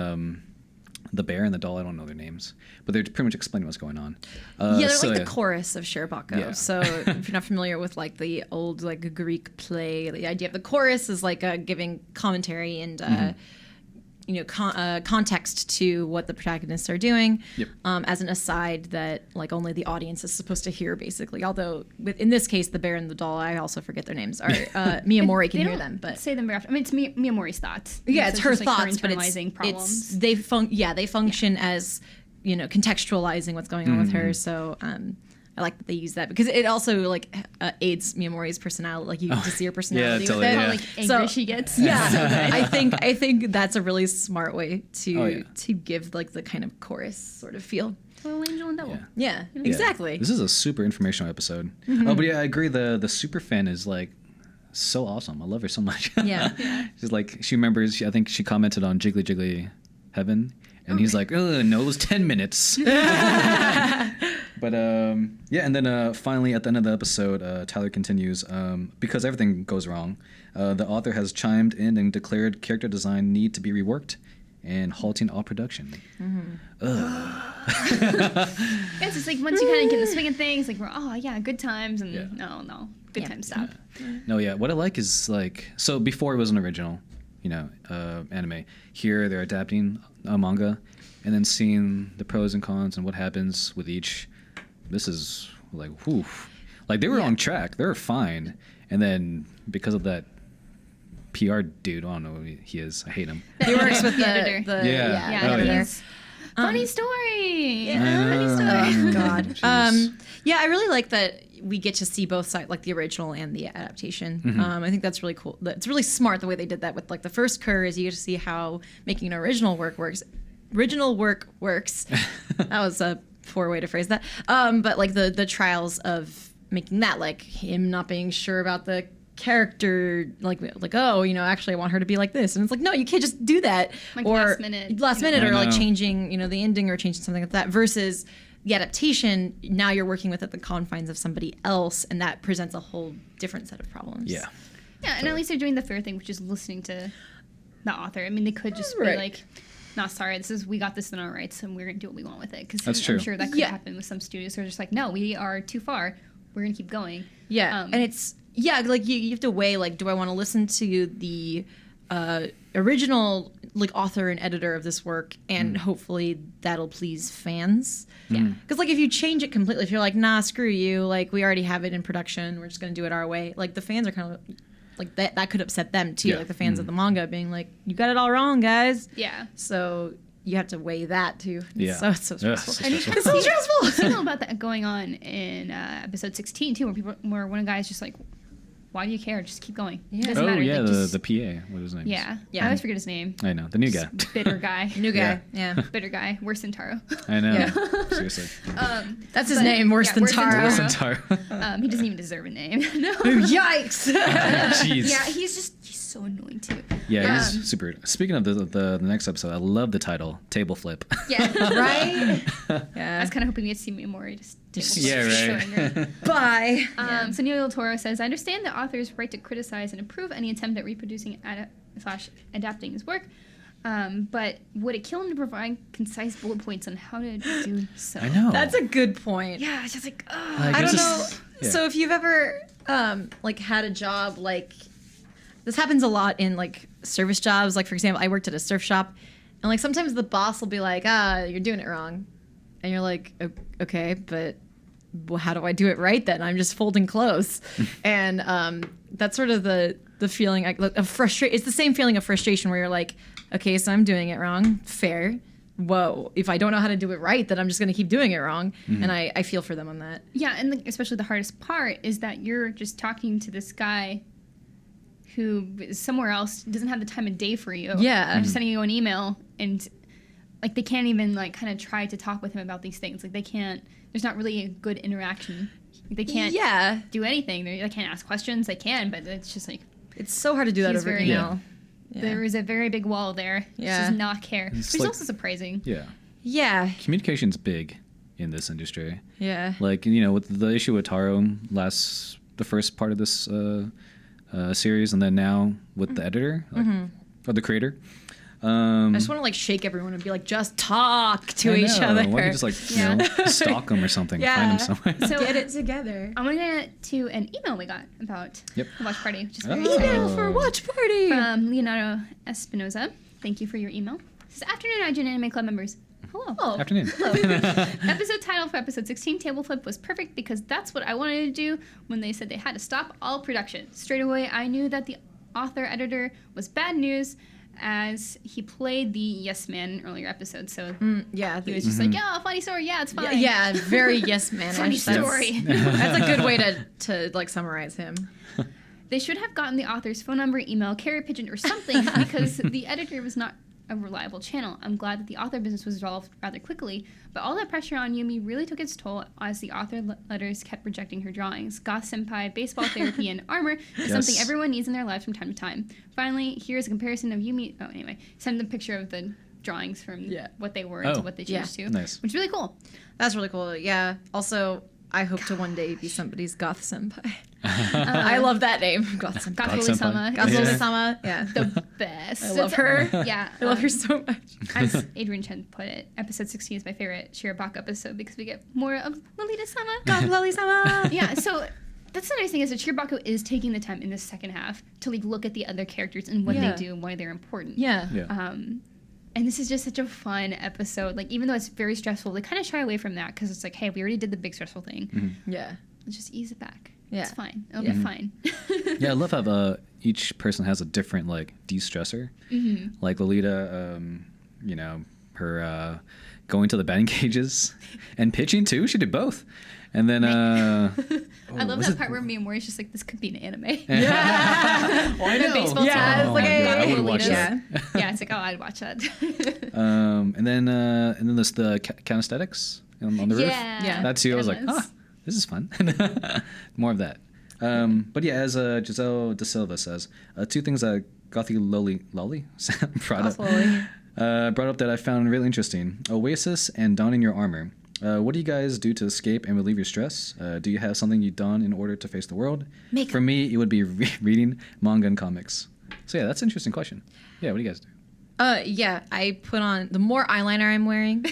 the bear and the doll. I don't know their names, but they're pretty much explaining what's going on. They're like the chorus of Shirobako. Yeah. So if you're not familiar with like the old like Greek play, the idea of the chorus is like giving commentary and context to what the protagonists are doing. Yep. As an aside that like only the audience is supposed to hear, basically. Although in this case, the bear and the doll, I also forget their names. Are Miyamori can hear them, but say them very often. I mean, it's Miyamori's thoughts. yeah, it's her just, like, thoughts, her but internalizing problems. they function as contextualizing what's going on with her. So I like that they use that because it also like aids Miyamori's personality. Like you get to see her personality totally, with it. yeah. How like angry she gets. Yeah, I think that's a really smart way to give like the kind of chorus sort of feel. Little angel and devil. Yeah, exactly. This is a super informational episode. Oh, but yeah, I agree. The super fan is like so awesome. I love her so much. Yeah. She's like she remembers. I think she commented on Jiggly Jiggly Heaven, and he's like, "Oh, no, it was 10 minutes." But and then finally at the end of the episode, Tyler continues, because everything goes wrong, the author has chimed in and declared character design need to be reworked and halting all production. It's just like once you kind of get in the swing of things, like good times, and no, good times stop. No, yeah. What I like is like, so before it was an original, anime. Here they're adapting a manga, and then seeing the pros and cons and what happens with each. This is like, whew. Like they were on track. They were fine, and then because of that PR dude, I don't know who he is. I hate him. He works with the editor. Funny story. Funny story. Oh, God. Jeez. I really like that we get to see both sides, like the original and the adaptation. I think that's really cool. It's really smart the way they did that with like the first Cur is you get to see how making an original work works. That was a poor way to phrase that. But like the trials of making that, like him not being sure about the character, like actually I want her to be like this, and it's like, no, you can't just do that, like or last minute or like changing the ending or changing something like that versus the adaptation. Now you're working with at the confines of somebody else, and that presents a whole different set of problems. And at least they're doing the fair thing, which is listening to the author. I mean, they could just be like, no, sorry, we got this in our rights, and we're gonna do what we want with it. Because I'm sure that could happen with some studios who are just like, no, we are too far, we're gonna keep going. And it's like you have to weigh, like, do I want to listen to the original like author and editor of this work, and hopefully that'll please fans. Because like if you change it completely, if you're like, nah, screw you, like we already have it in production, we're just gonna do it our way, like the fans are kind of like that could upset them too, like the fans of the manga being like, you got it all wrong, guys. So you have to weigh that too. So it's so stressful. It's so stressful. I've seen about that going on in episode 16 too, where one guy's just like, why do you care? Just keep going. It doesn't matter. Yeah, like, the PA. What was his name? Yeah. I always forget his name. I know. The new guy. Bitter guy. New guy. Bitter guy. Worse than Taro. I know. Seriously. That's his name. Worse than Taro. Worse than Taro. He doesn't even deserve a name. No. Yikes. Jeez. Yeah, he's so annoying too. Yeah, he's super. Speaking of the next episode, I love the title, Table Flip. Yeah. Right? I was kind of hoping we'd see Miyamori just right. Bye. So Neil Toro says, I understand the author's right to criticize and approve any attempt at reproducing adapting his work, but would it kill him to provide concise bullet points on how to do so? I know. That's a good point. Yeah, it's just like, I don't know. Yeah. So if you've ever like had a job, like this happens a lot in like service jobs. Like for example, I worked at a surf shop, and like sometimes the boss will be like, you're doing it wrong. And you're like, okay, but how do I do it right then? I'm just folding clothes. And that's sort of the feeling of frustration. It's the same feeling of frustration where you're like, okay, so I'm doing it wrong. Fair. Whoa. If I don't know how to do it right, then I'm just going to keep doing it wrong. And I feel for them on that. Yeah, and especially the hardest part is that you're just talking to this guy who is somewhere else, doesn't have the time of day for you. Yeah. I'm just sending you an email, and like they can't even like kind of try to talk with him about these things. Like they can't. There's not really a good interaction. They can't do anything. They can't ask questions. They can, but it's just like it's so hard to do that over email. Yeah. There is a very big wall there. Yeah. Just does not care. Which is like, also surprising. Yeah. Yeah. Communication's big in this industry. Yeah. Like, you know, with the issue with Taro the first part of this series, and then now with the editor, like, or the creator. I just want to like shake everyone and be like, just talk to each other. Why don't you just like you know, stalk them or something? Yeah. Find them somewhere. So Get it together. I'm gonna get to an email we got about Yep. the watch party, which is very Oh. exciting. Email for watch party. From Leonardo Espinoza. Thank you for your email. This is afternoon, IGN Anime Club members. Hello. Oh. Afternoon. Episode title for episode 16, Table Flip, was perfect because that's what I wanted to do when they said they had to stop all production. Straight away, I knew that the author-editor was bad news, as he played the yes man in earlier episodes. So Yeah. he was just like, yeah, funny story, yeah, it's fine. Yeah, very yes man. Funny story. That's a good way to like summarize him. They should have gotten the author's phone number, email, carrier pigeon, or something because the editor was not a reliable channel. I'm glad that the author business was resolved rather quickly, but all that pressure on Yumi really took its toll as the author letters kept rejecting her drawings. Goth senpai, baseball therapy, and armor is something everyone needs in their lives from time to time. Finally, here's a comparison of Yumi. Oh, anyway, send the picture of the drawings from what they were to what they changed to, Nice. which is really cool. That's really cool. Yeah. Also, I hope to one day be somebody's goth senpai. I love that name, goth senpai. Goth Goth Lily-sama. senpai. Goth Yeah. Lily-sama. Yeah. The best. I love her. Yeah. I love her so much. As Adrian Chen put it, episode 16 is my favorite Shirobako episode because we get more of Lolita-sama. Goth Lily-sama. Yeah, so that's the nice thing is that Shirobako is taking the time in the second half to like look at the other characters and what they do and why they're important. Yeah. Yeah. And this is just such a fun episode. Like, even though it's very stressful, they kind of shy away from that because it's like, hey, we already did the big stressful thing. Yeah. Let's just ease it back. Yeah. It's fine. It'll be fine. Yeah, I love how each person has a different like de-stressor. Like Lolita, you know, her going to the batting cages and pitching too. She did both. And then I love that part where Miyamori's just like, this could be an anime. Yeah. I The know. baseball Yeah, team. it's like I would watch yeah. that. Yeah, it's like, oh, I'd watch that. And then there's the kinesthetics on the roof. Yeah. That too. I was like, Enemas. this is fun. More of that. But yeah, as Giselle De Silva says, two things that Gothy Lolly brought up that I found really interesting: Oasis and donning your armor. What do you guys do to escape and relieve your stress? Do you have something you've done in order to face the world? For me, it would be reading manga and comics. So yeah, that's an interesting question. Yeah, what do you guys do? Yeah, I put on the more eyeliner I'm wearing,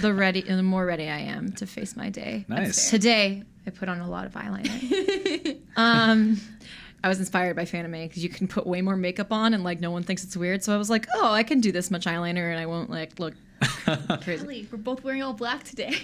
the more ready I am to face my day. Nice. Today, I put on a lot of eyeliner. I was inspired by Fanime because you can put way more makeup on and like no one thinks it's weird. So I was like, oh, I can do this much eyeliner and I won't like look crazy. Really, we're both wearing all black today.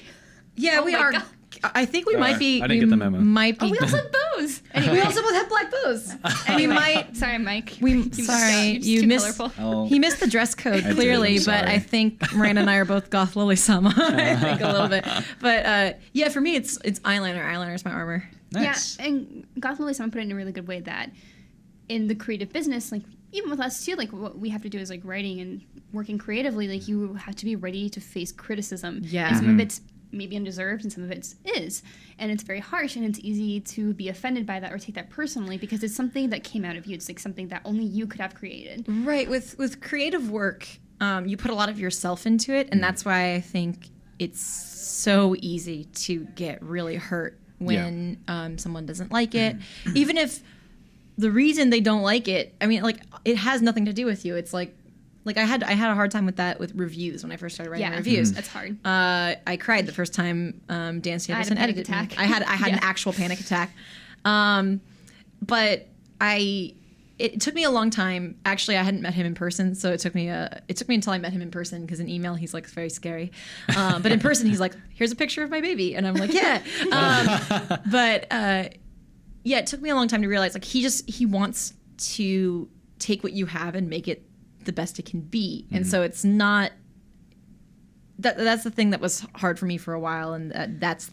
Yeah, Oh we my are. God. I think we might be. I didn't get the memo. Might be. Oh, we also have bows. we Anyway, also both have black bows. We might. sorry, Mike. Sorry, you you missed. colorful. Oh, He missed the dress code I did, clearly, I'm but sorry. I think Miranda and I are both goth Lily-sama. I think a little bit, but yeah, for me it's eyeliner. Eyeliner is my armor. nice. Yeah, and Goth Lily-sama put it in a really good way that in the creative business, like even with us too, like what we have to do is like writing and working creatively, like you have to be ready to face criticism. Yeah. And some of it's maybe undeserved and some of it is. And it's very harsh and it's easy to be offended by that or take that personally because it's something that came out of you. It's like something that only you could have created. Right. With creative work, you put a lot of yourself into it, and that's why I think it's so easy to get really hurt when someone doesn't like it, even if the reason they don't like it, I mean, like it has nothing to do with you. It's like I had a hard time with that with reviews when I first started writing reviews. That's hard. I cried the first time Dan Sanderson panic edited me. attack. I had an actual panic attack. But it took me a long time. Actually, I hadn't met him in person, so it took me until I met him in person because in email he's like very scary, but in person he's like, here's a picture of my baby, and I'm like, yeah. Yeah, it took me a long time to realize like he wants to take what you have and make it the best it can be, and so it's not. That's the thing that was hard for me for a while, and that's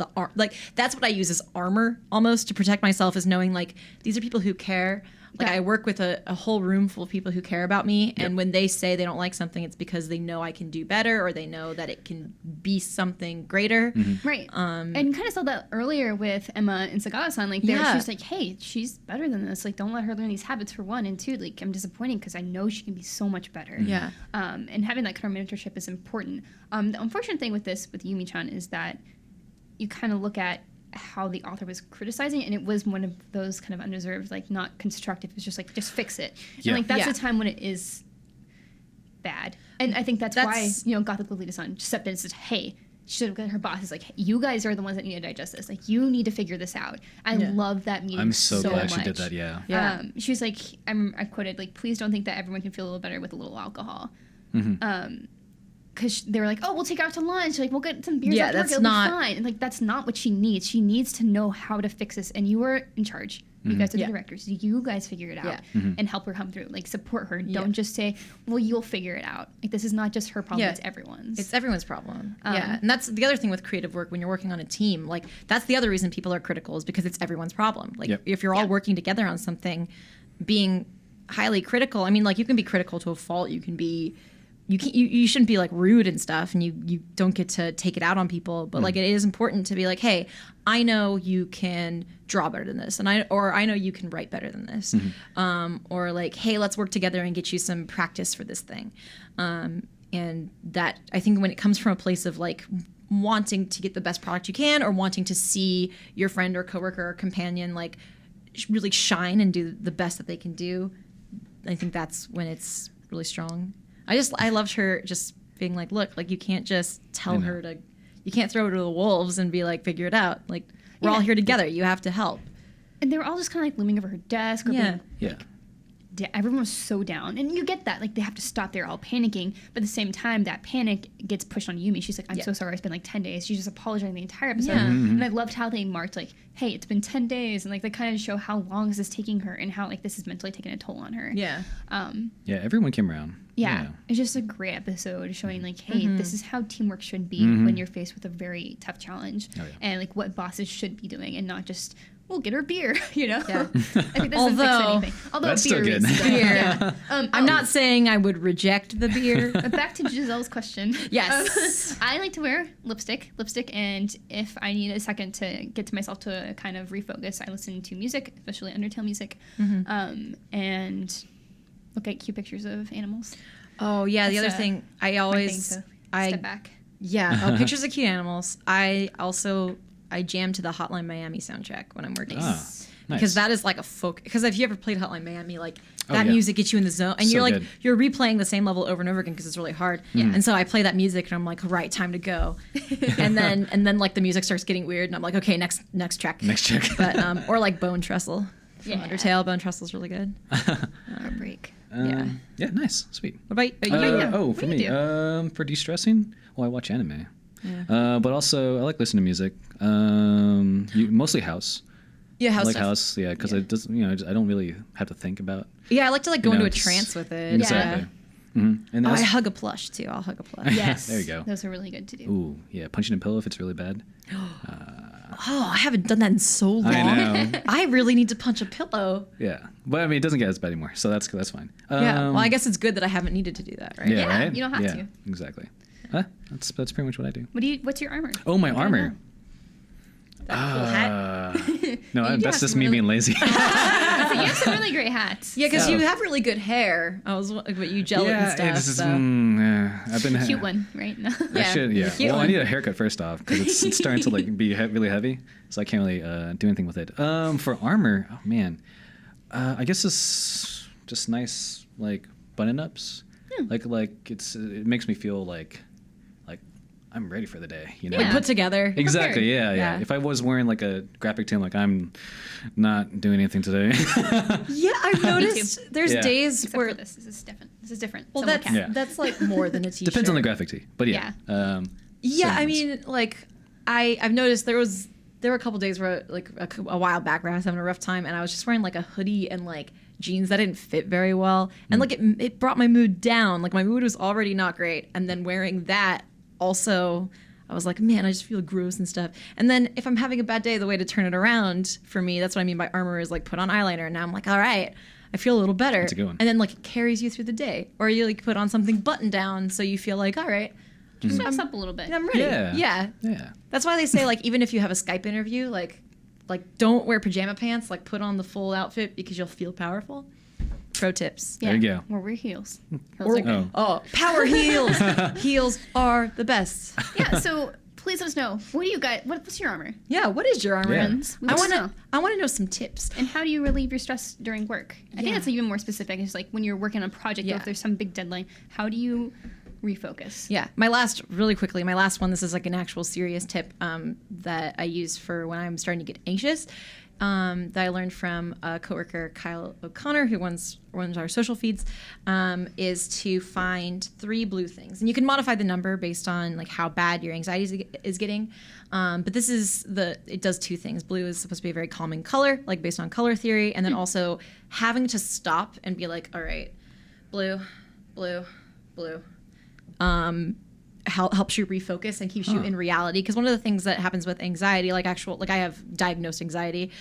that's what I use as armor almost to protect myself, is knowing like these are people who care. Like I work with a whole room full of people who care about me, and when they say they don't like something, it's because they know I can do better, or they know that it can be something greater. Right. And you kind of saw that earlier with Emma and Sagala-san. Like, she was like, hey, she's better than this. Like, don't let her learn these habits for one. And two, like, I'm disappointed because I know she can be so much better. Yeah. And having that kind of mentorship is important. The unfortunate thing with this, with Yumi-chan, is that you kind of look at how the author was criticizing it, and it was one of those kind of undeserved, like not constructive. It was just like, just fix it. Yeah. And like that's the time when it is bad. And I think that's why, you know, Gothic Lolita Sun stepped in and said, hey, her boss is like, hey, you guys are the ones that need to digest this. Like, you need to figure this out. I love that meeting. I'm so glad much. she did that. Yeah. Yeah. She was like, I quoted, like, please don't think that everyone can feel a little better with a little alcohol. Because they were like, oh, we'll take her out to lunch. Like, we'll get some beers after work. It'll be fine. And like, that's not what she needs. She needs to know how to fix this. And you are in charge. You guys are the directors. You guys figure it out and help her come through. Like, support her. Don't just say, well, you'll figure it out. Like, this is not just her problem. It's everyone's. It's everyone's problem. And that's the other thing with creative work when you're working on a team. Like, that's the other reason people are critical is because it's everyone's problem. Like, if you're all working together on something, being highly critical, I mean, like, you can be critical to a fault. You can be... You shouldn't be like rude and stuff, and you don't get to take it out on people. But like, it is important to be like, hey, I know you can draw better than this, and I know you can write better than this, or like, hey, let's work together and get you some practice for this thing. And that, I think, when it comes from a place of like wanting to get the best product you can, or wanting to see your friend or coworker or companion like really shine and do the best that they can do, I think that's when it's really strong. I loved her just being like, look, like, you can't just tell her to, you can't throw her to the wolves and be like, figure it out. Like, we're all here together. You have to help. And they were all just kind of like looming over her desk. Or being, everyone was so down. And you get that. Like, they have to stop. They're all panicking. But at the same time, that panic gets pushed on Yumi. She's like, I'm so sorry. It's been like 10 days. She's just apologizing the entire episode. And I loved how they marked, like, hey, it's been 10 days. And, like, they kind of show how long is this taking her and how, like, this is mentally taking a toll on her. Everyone came around. It's just a great episode showing, like, hey, this is how teamwork should be when you're faced with a very tough challenge. And, like, what bosses should be doing and not just... we'll get her beer, you know? I think this doesn't fix anything. Although that's beer still good. is beer. I'm not saying I would reject the beer. Back to Giselle's question. Yes. I like to wear lipstick, and if I need a second to get to myself to kind of refocus, I listen to music, especially Undertale music, and look at cute pictures of animals. Oh, yeah. The other thing, I always... step back. Yeah. Pictures of cute animals. I jam to the Hotline Miami soundtrack when I'm working. Nice. Because that is like a folk. Because if you ever played Hotline Miami, like that music gets you in the zone, and you're like good. You're replaying the same level over and over again because it's really hard. And so I play that music, and I'm like, right, time to go. and then like the music starts getting weird, and I'm like, okay, next track. Next track. But or like Bone Trestle from Undertale. Bone Trestle's really good. Heartbreak. Yeah, nice, sweet. What about you? For me, for de-stressing, I watch anime. But also I like listening to music. Mostly house. Yeah, house. I like stuff. house. Yeah, because it doesn't. I don't really have to think about. Yeah, I like to like go into a trance with it. Exactly. And I hug a plush too. I'll hug a plush. Yes, there you go. Those are really good to do. Ooh, yeah, punching a pillow if it's really bad. I haven't done that in so long. I know. I really need to punch a pillow. Yeah, but I mean, it doesn't get as bad anymore, so that's fine. Well, I guess it's good that I haven't needed to do that, right? Yeah, right? You don't have to. Exactly. That's pretty much what I do. What's your armor? Oh, my armor. That cool hat. No, that's just me being lazy. You have some really great hats. Yeah, because you have really good hair. But you gel it and stuff. I've been cute one, right? No. I should, I need a haircut first off because it's starting to like be really heavy, so I can't really do anything with it. For armor, oh man, I guess it's just nice like button ups. Like it makes me feel like I'm ready for the day, you know? Like put together. Exactly, yeah. If I was wearing like a graphic tee, like I'm not doing anything today. Yeah, I've noticed there's days Except where for this is different. This is different. Well, that's like more than a t-shirt. Depends on the graphic tee, but Yeah, I mean, like I've noticed there were a couple days where like a while back where I was having a rough time, and I was just wearing like a hoodie and like jeans that didn't fit very well, and like it brought my mood down. Like my mood was already not great, and then wearing that. Also, I was like, man, I just feel gross and stuff. And then if I'm having a bad day, the way to turn it around for me, that's what I mean by armor, is like put on eyeliner. And now I'm like, all right, I feel a little better. That's a good one. And then like it carries you through the day. Or you like put on something button down so you feel like, all right, just mess up a little bit. I'm ready. Yeah. That's why they say like even if you have a Skype interview, like don't wear pajama pants, like put on the full outfit because you'll feel powerful. Pro tips. There you go. Or wear heels. Power heels. Heels are the best. Yeah, so please let us know. What do you got? What's your armor? Yeah, what is your armor? Yeah. We I want want to know. I want to know some tips. And how do you relieve your stress during work? I think Yeah. that's even more specific. It's like when you're working on a project or Yeah. if there's some big deadline, how do you refocus? Yeah, my last one, this is like an actual serious tip that I use for when I'm starting to get anxious, that I learned from a coworker, Kyle O'Connor, who runs our social feeds, is to find 3 blue things. And you can modify the number based on like how bad your anxiety is getting. But it does 2 things. Blue is supposed to be a very calming color, like based on color theory. And then also having to stop and be like, all right, blue, blue, blue. Helps you refocus and keeps you in reality. Because one of the things that happens with anxiety, like I have diagnosed anxiety,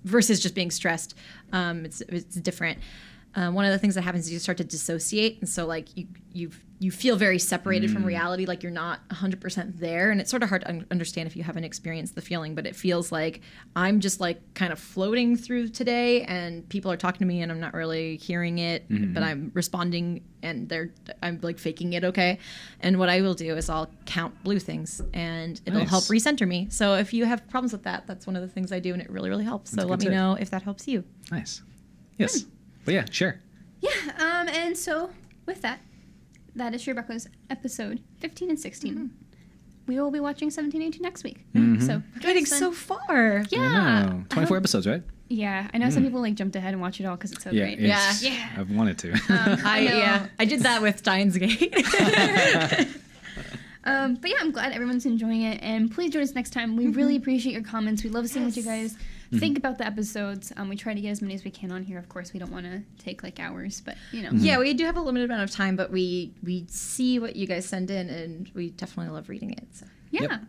versus just being stressed, it's different. One of the things that happens is you start to dissociate, and so like you feel very separated from reality, like you're not 100% there, and it's sort of hard to understand if you haven't experienced the feeling, but it feels like I'm just like kind of floating through today, and people are talking to me, and I'm not really hearing it, but I'm responding, and I'm like faking it, okay? And what I will do is I'll count blue things, and it'll help recenter me. So if you have problems with that, that's one of the things I do, and it really, really helps. So let me know if that helps you. Nice. Yes. But yeah, share. Yeah. And so with that is Shirabako's episode 15 and 16. We will be watching 17 and 18 next week. So Getting so far. yeah. I know. 24 episodes, right? Yeah, I know some people like jumped ahead and watched it all because it's so great. Yeah. I've wanted to. I did that with Steins Gate. But yeah, I'm glad everyone's enjoying it, and please join us next time. We really appreciate your comments. We love seeing what you guys think about the episodes. We try to get as many as we can on here. Of course, we don't want to take like hours, but you know. Yeah, we do have a limited amount of time, but we see what you guys send in, and we definitely love reading it. So. Yeah.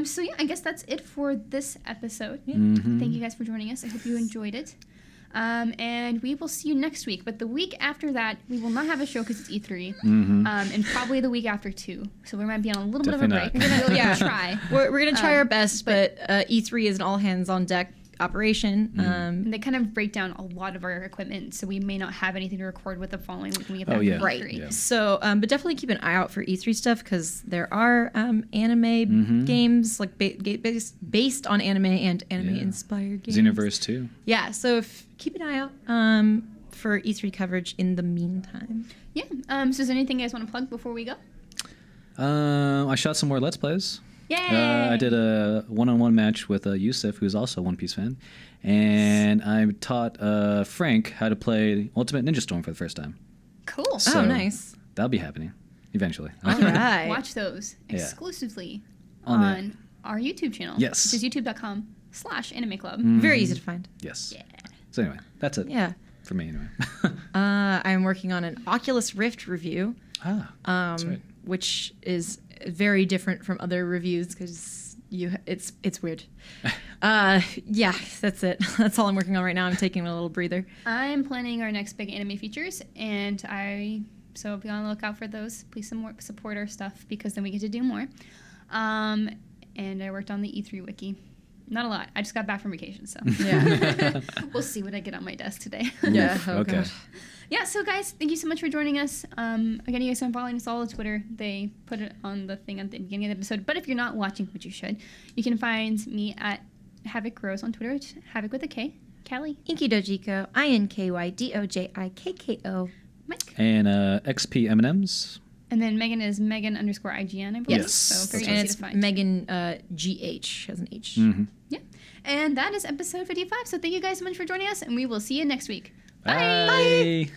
So yeah, I guess that's it for this episode. Thank you guys for joining us. I hope you enjoyed it. And we will see you next week. But the week after that, we will not have a show because it's E3. And probably the week after too. So we might be on a little bit of a break. Definitely We're gonna try. We're going to try our best, but E3 is an all hands on deck operation. And they kind of break down a lot of our equipment, so we may not have anything to record with the following week when we get back from E3. Yeah. So, but definitely keep an eye out for E3 stuff because there are anime games like based on anime and anime inspired games. Xenoverse 2. Yeah, so keep an eye out for E3 coverage in the meantime. Yeah. So is there anything you guys want to plug before we go? I shot some more Let's Plays. Yay! I did a one-on-one match with Yusuf, who's also a One Piece fan, and I taught Frank how to play Ultimate Ninja Storm for the first time. Cool. So nice. That'll be happening eventually. All right. Watch those exclusively On on our YouTube channel. Yes. Which is youtube.com/Anime Club. Very easy to find. Yes. Yeah. So anyway, that's it. Yeah. For me anyway. I'm working on an Oculus Rift review. That's right. Which is very different from other reviews because it's weird. Yeah, that's it. That's all I'm working on right now. I'm taking a little breather. I'm planning our next big anime features, and so be on the lookout for those. Please support our stuff because then we get to do more. And I worked on the E3 wiki. Not a lot. I just got back from vacation, so yeah. We'll see what I get on my desk today. Yeah. Okay. Gosh. Yeah, so guys, thank you so much for joining us. Again, you guys are following us all on Twitter. They put it on the thing at the beginning of the episode. But if you're not watching, which you should, you can find me at Havoc Rose on Twitter. It's Havoc with a K. Callie. Inky Dojiko. INKYDOJIKKO. Mike. And XP M&Ms. And then Megan is Megan_IGN, I believe. Yes. So very And easy it's to find. Megan GH has an H. Yeah. And that is episode 55. So thank you guys so much for joining us, and we will see you next week. Bye. Bye.